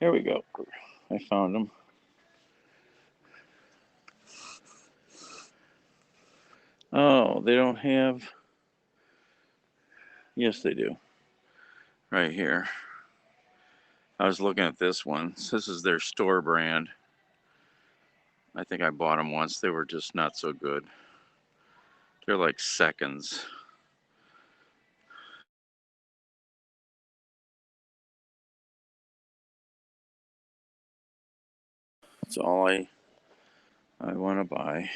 S1: Here we go. I found them. Oh, they don't have... Yes, they do. Right here. I was looking at this one. This is their store brand. I think I bought them once. They were just not so good. They're like seconds. That's all I want to buy.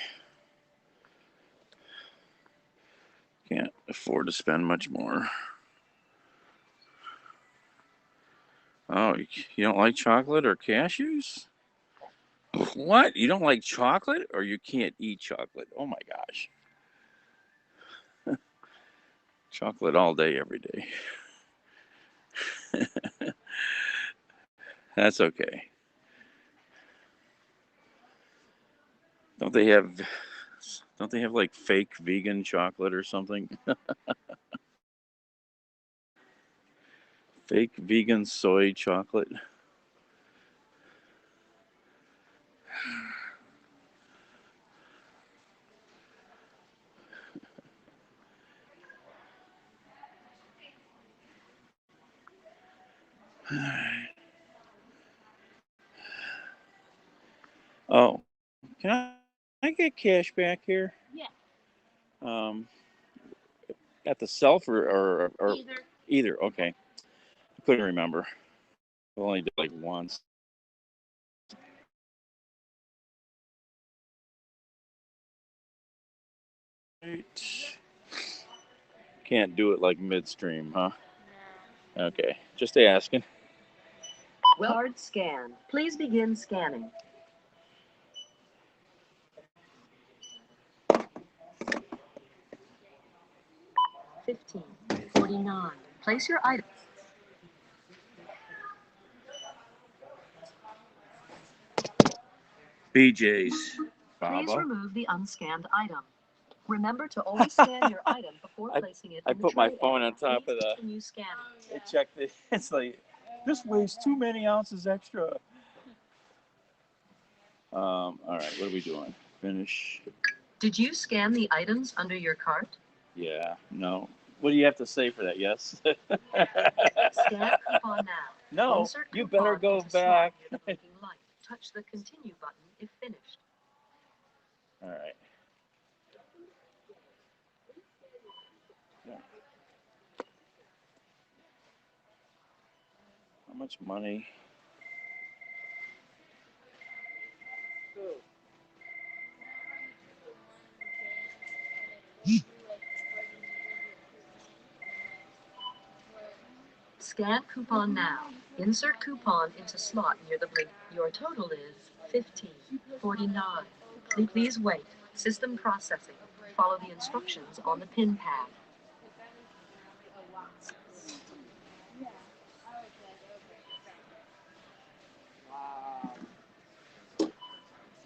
S1: Can't afford to spend much more. Oh, you don't like chocolate or cashews? What? You don't like chocolate or you can't eat chocolate? Oh my gosh. Chocolate all day, every day. That's okay. Don't they have like fake vegan chocolate or something? Fake vegan soy chocolate. Oh, can I get cash back here?
S20: Yeah.
S1: At the self or
S20: Either.
S1: Either. Okay. I couldn't remember. I only did like once. Right. Can't do it like midstream, huh? No. Okay. Just asking.
S12: Card scan. Please begin scanning. $15.49. Place your item.
S1: BJ's.
S12: Please remove the unscanned item. Remember to always scan your item before placing it in the tray.
S1: I put my phone on top of the.
S12: Continue scanning.
S1: I checked it. It's like this weighs too many ounces extra. All right. What are we doing? Finish.
S12: Did you scan the items under your cart?
S1: Yeah. No. What do you have to say for that? Yes.
S12: Scan coupon now.
S1: No.
S12: Insert
S1: You better
S12: coupon
S1: go
S12: into slot
S1: back.
S12: near the blinking light. Touch the continue button if finished.
S1: All right. Yeah. How much money?
S12: Scan coupon now. Insert coupon into slot near the blink. Your total is $15.49. Please wait. System processing. Follow the instructions on the pin pad.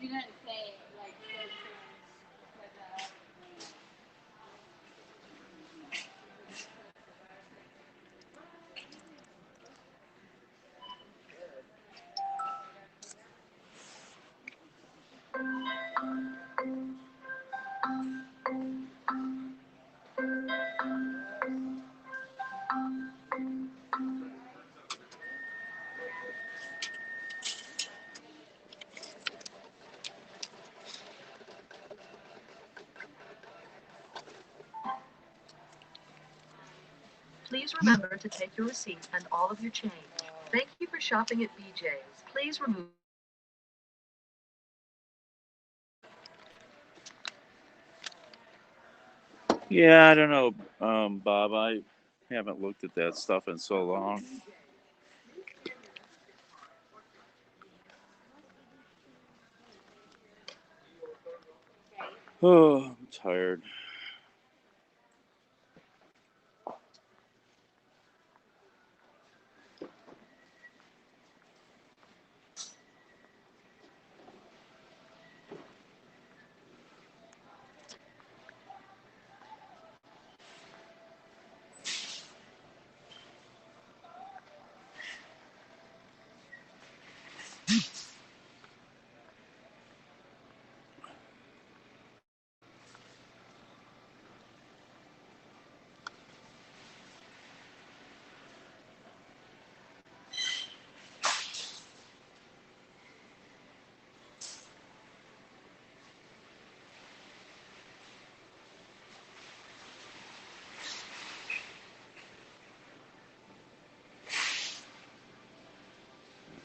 S21: You didn't say like
S12: Please remember to take your receipt and all of your change. Thank you for shopping at BJ's. Please remove.
S1: Yeah, I don't know, Bob. I haven't looked at that stuff in so long. Oh, I'm tired.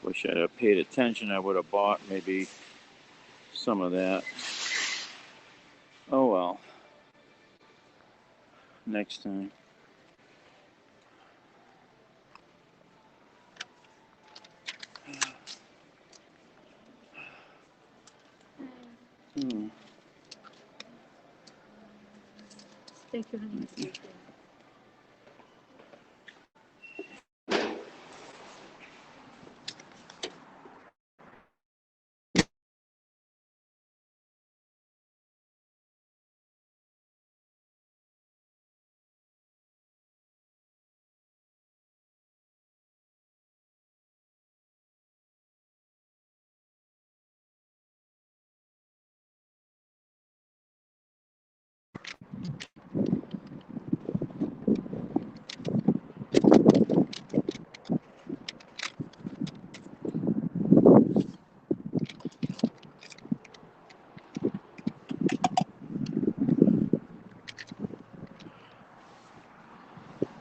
S1: Wish I'd have paid attention. I would have bought maybe some of that. Oh well. Next time.
S12: Thank you, honey.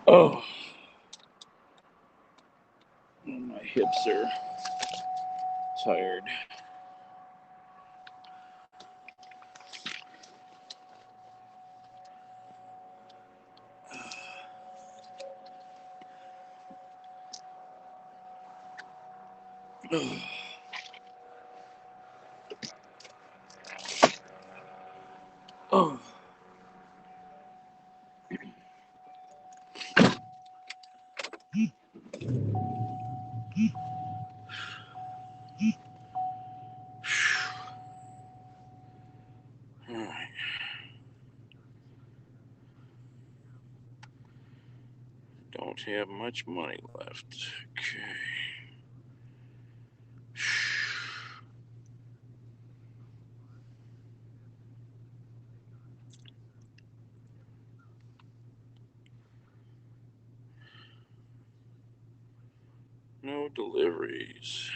S1: Oh, my hips are tired. Oh. All right. Don't have much money left. Okay. No deliveries.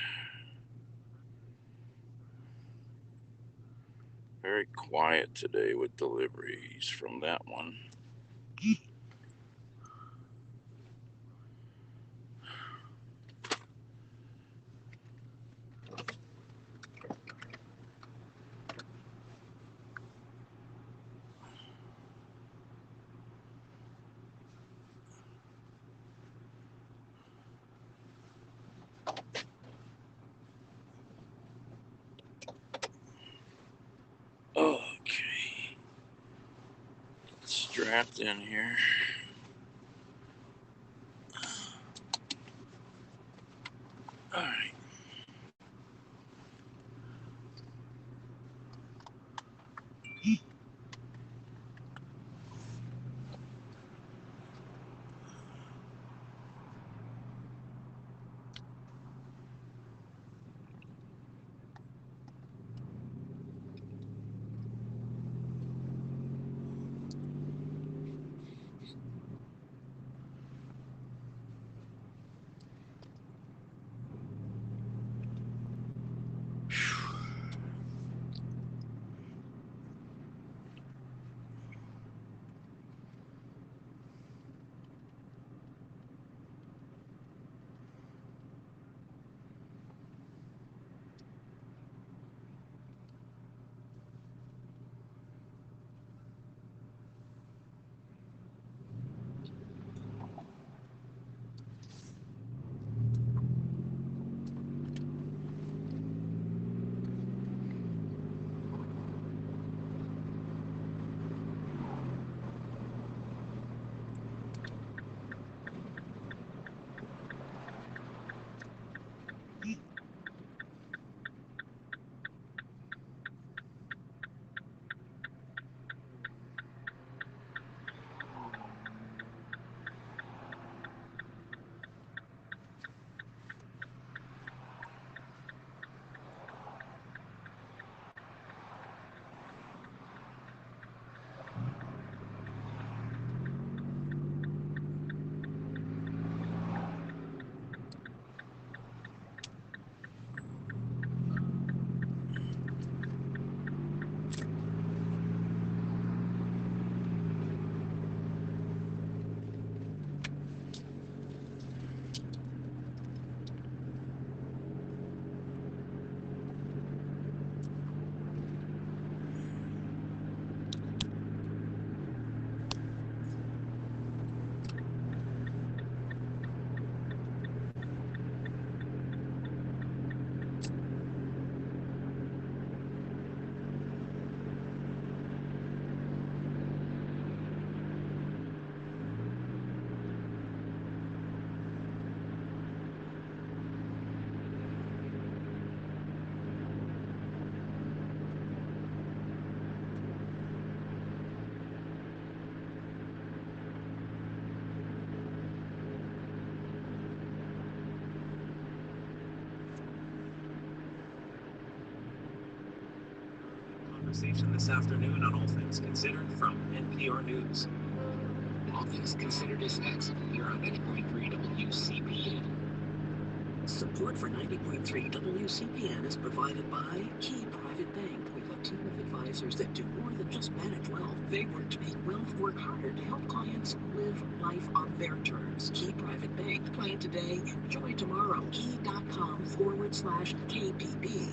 S1: Very quiet today with deliveries from that one. strapped in here. All right.
S7: Conversation this afternoon on All Things Considered from NPR News. All Things Considered is next here on 90.3 WCPN.
S2: Support for 90.3 WCPN is provided by Key Private Bank, with a team of advisors that do more than just manage wealth. They work to make wealth work harder to help clients live life on their terms. Key Private Bank. Plan today, enjoy tomorrow. Key.com/KPB.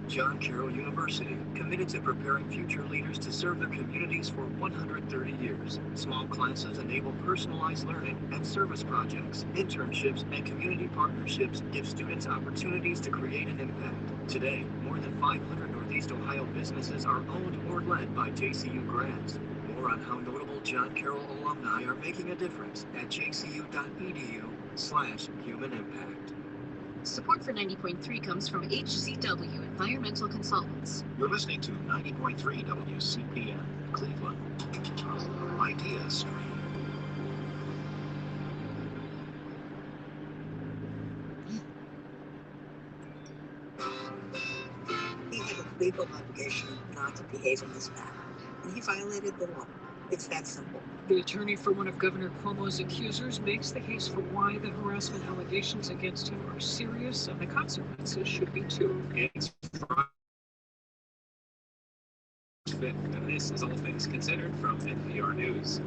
S3: John Carroll University, committed to preparing future leaders to serve their communities for 130 years. Small classes enable personalized learning, and service projects, internships, and community partnerships give students opportunities to create an impact. Today, more than 500 Northeast Ohio businesses are owned or led by JCU grads. More on how notable John Carroll alumni are making a difference at jcu.edu/human impact.
S12: Support for 90.3 comes from HCW Environmental Consultants.
S18: You're listening to 90.3 WCPN, Cleveland. Ideas.
S17: He had a legal obligation not to behave in this manner, and he violated the law. It's that simple.
S2: The attorney for one of Governor Cuomo's accusers makes the case for why the harassment allegations against him are serious and the consequences should be too.
S10: It's Friday, and this is All Things Considered from NPR News.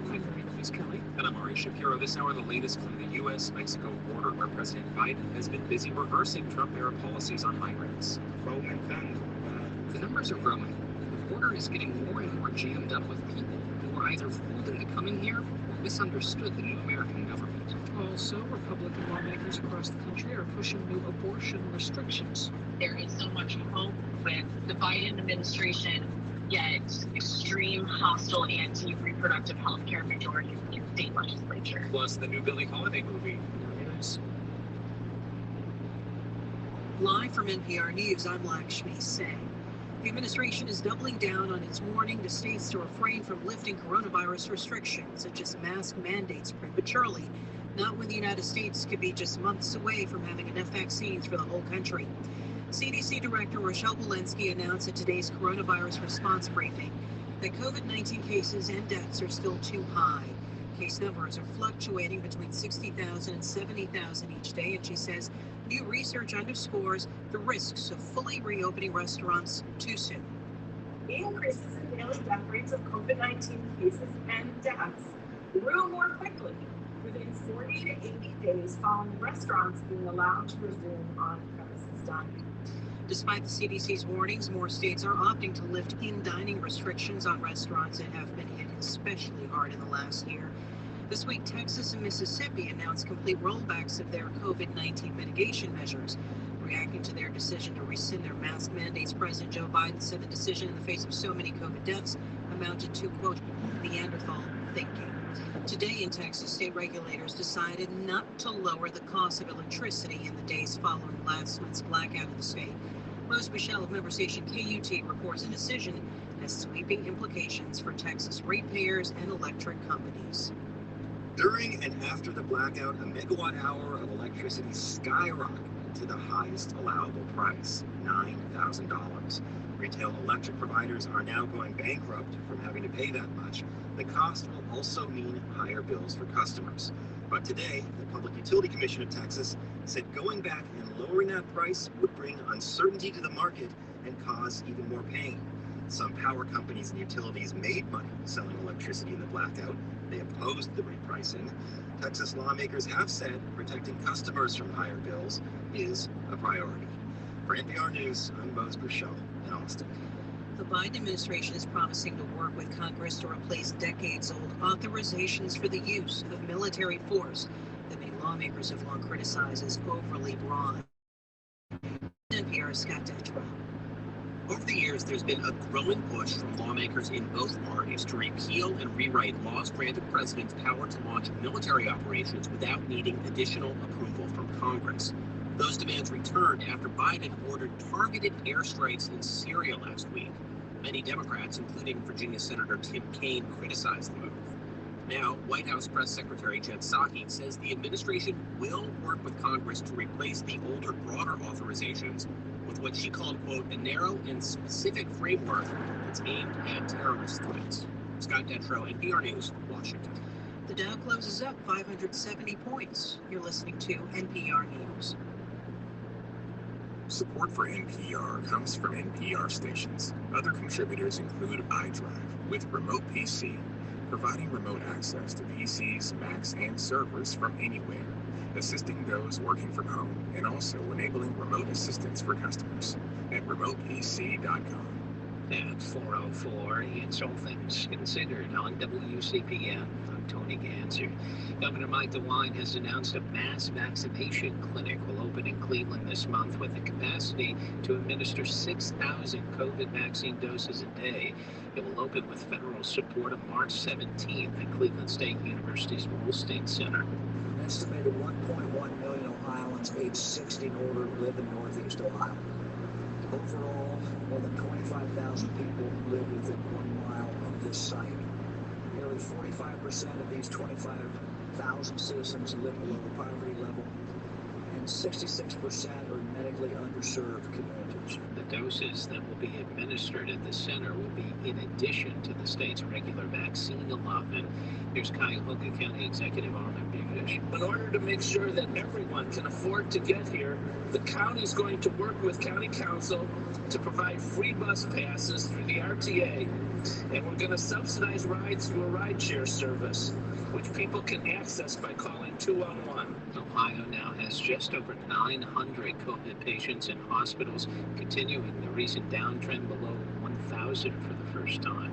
S2: I'm Louise Kelly.
S7: And I'm Ari Shapiro. This hour, the latest from the U.S.-Mexico border, where President Biden has been busy reversing Trump-era policies on migrants. The numbers are growing. The border is getting more and more jammed up with people who are either fooled into coming here or
S2: misunderstood the new American government.
S17: Also, Republican lawmakers across the country are pushing new abortion restrictions.
S14: There is so much hope with the Biden administration, yet extreme hostile anti-reproductive health care majorities in state legislature.
S10: Plus the new Billie Holiday movie.
S17: Live from NPR News, I'm Lakshmi Singh. The administration is doubling down on its warning to states to refrain from lifting coronavirus restrictions, such as mask mandates prematurely, not when the United States could be just months away from having enough vaccines for the whole country. CDC Director Rochelle Walensky announced at today's coronavirus response briefing that COVID-19 cases and deaths are still too high. Case numbers are fluctuating between 60,000 and 70,000 each day, and she says new research underscores the risks of fully reopening restaurants too soon.
S6: The increases in daily death rates of COVID-19 cases and deaths grew more quickly within 40 to 80 days following restaurants being allowed to resume on-premises dining.
S17: Despite the CDC's warnings, more states are opting to lift in-dining restrictions on restaurants that have been hit especially hard in the last year. This week, Texas and Mississippi announced complete rollbacks of their COVID-19 mitigation measures. Reacting to their decision to rescind their mask mandates, President Joe Biden said the decision in the face of so many COVID deaths amounted to, quote, Neanderthal thinking. Today in Texas, state regulators decided not to lower the cost of electricity in the days following last month's blackout in the state. Rose Michelle of member station KUT reports a decision has sweeping implications for Texas ratepayers and electric companies.
S7: During and after the blackout, a megawatt hour of electricity skyrocketed to the highest allowable price, $9,000. Retail electric providers are now going bankrupt from having to pay that much. The cost will also mean higher bills for customers. But today, the Public Utility Commission of Texas said going back and lowering that price would bring uncertainty to the market and cause even more pain. Some power companies and utilities made money selling electricity in the blackout. They opposed the repricing. Texas lawmakers have said protecting customers from higher bills is a priority. For NPR News, I'm Mose Grisham in Austin.
S17: The Biden administration is promising to work with Congress to replace decades-old authorizations for the use of military force that many lawmakers have long criticized as overly broad. NPR's Scott Detroit.
S2: Over the years, there's been a growing push from lawmakers in both parties to repeal and rewrite laws granting presidents power to launch military operations without needing additional approval from Congress. Those demands returned after Biden ordered targeted airstrikes in Syria last week. Many Democrats, including Virginia Senator Tim Kaine, criticized the move. Now, White House Press Secretary Jen Psaki says the administration will work with Congress to replace the older, broader authorizations with what she called, quote, a narrow and specific framework that's aimed at terrorist threats. Scott Detrow, NPR News, Washington.
S17: The Dow closes up 570 points. You're listening to NPR News.
S7: Support for NPR comes from NPR stations. Other contributors include iDrive with Remote PC, providing remote access to PCs, Macs, and servers from anywhere, assisting those working from home, and also enabling remote assistance for customers at remotepc.com.
S2: At 4:04, it's All Things Considered on WCPN. I'm Tony Ganser. Governor Mike DeWine has announced a mass vaccination clinic will open in Cleveland this month with the capacity to administer 6,000 COVID vaccine doses a day. It will open with federal support on March 17th at Cleveland State University's Wholesale Center.
S8: An estimated 1.1 million Ohioans aged 60 and older live in Northeast Ohio. Overall, more than 25,000 people live within 1 mile of this site. Nearly 45% of these 25,000 citizens live below the poverty level, and 66% are in medically underserved communities.
S2: The doses that will be administered at the center will be in addition to the state's regular vaccine allotment. Here's Cuyahoga County Executive Armin Bukish.
S22: In order to make sure that everyone can afford to get here, the county is going to work with County Council to provide free bus passes through the RTA, and we're going to subsidize rides through a rideshare service, which people can access by calling 211.
S2: Ohio now has just over 900 COVID patients in hospitals, continuing the recent downtrend below 1,000 for the first time.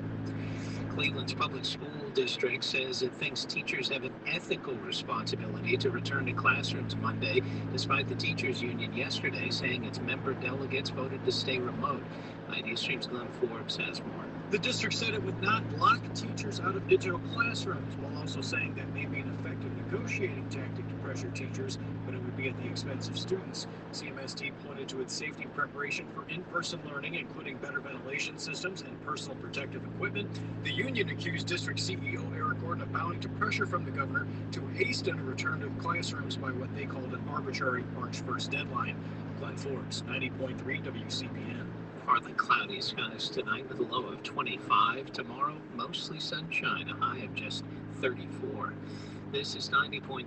S2: Cleveland's public school district says it thinks teachers have an ethical responsibility to return to classrooms Monday, despite the teachers union yesterday saying its member delegates voted to stay remote. ID Stream's Glenn Forbes has more.
S10: The district said it would not lock teachers out of digital classrooms, while also saying that may be an effective negotiating tactic to pressure teachers, but it would be at the expense of students. CMSD pointed to its safety preparation for in-person learning, including better ventilation systems and personal protective equipment. The union accused district CEO Eric Gordon of bowing to pressure from the governor to hasten a return to classrooms by what they called an arbitrary March 1st deadline. Glenn Forbes, 90.3 WCPN.
S2: Partly cloudy skies tonight with a low of 25. Tomorrow, mostly sunshine, a high of just 34. This is 90.3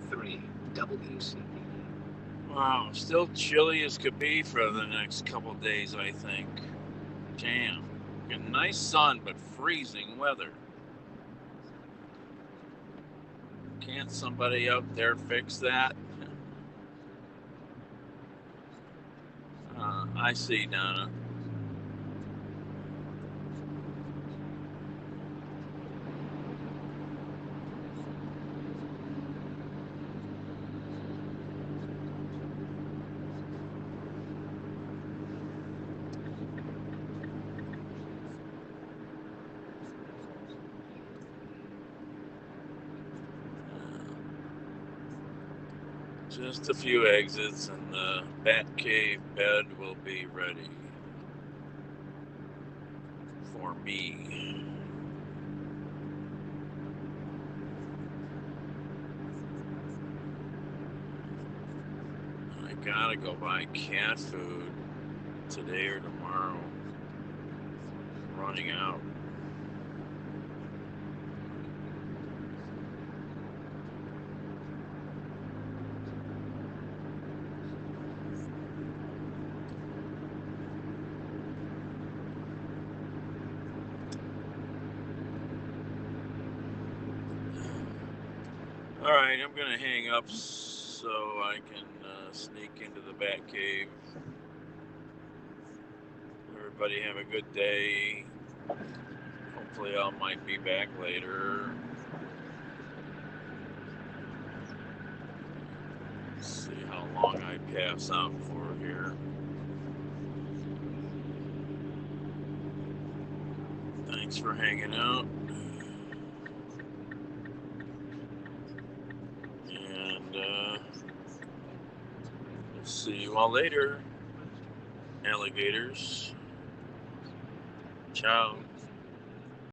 S2: WCPN.
S1: Wow, still chilly as could be for the next couple days, I think. Damn. A nice sun, but freezing weather. Can't somebody out there fix that? I see, Donna. Just a few exits and the Batcave bed will be ready for me. I gotta go buy cat food today or tomorrow. Running out. All right, I'm gonna hang up so I can sneak into the Batcave. Everybody have a good day. Hopefully I might be back later. Let's see how long I pass out for here. Thanks for hanging out. And we'll see you all later, alligators. Ciao.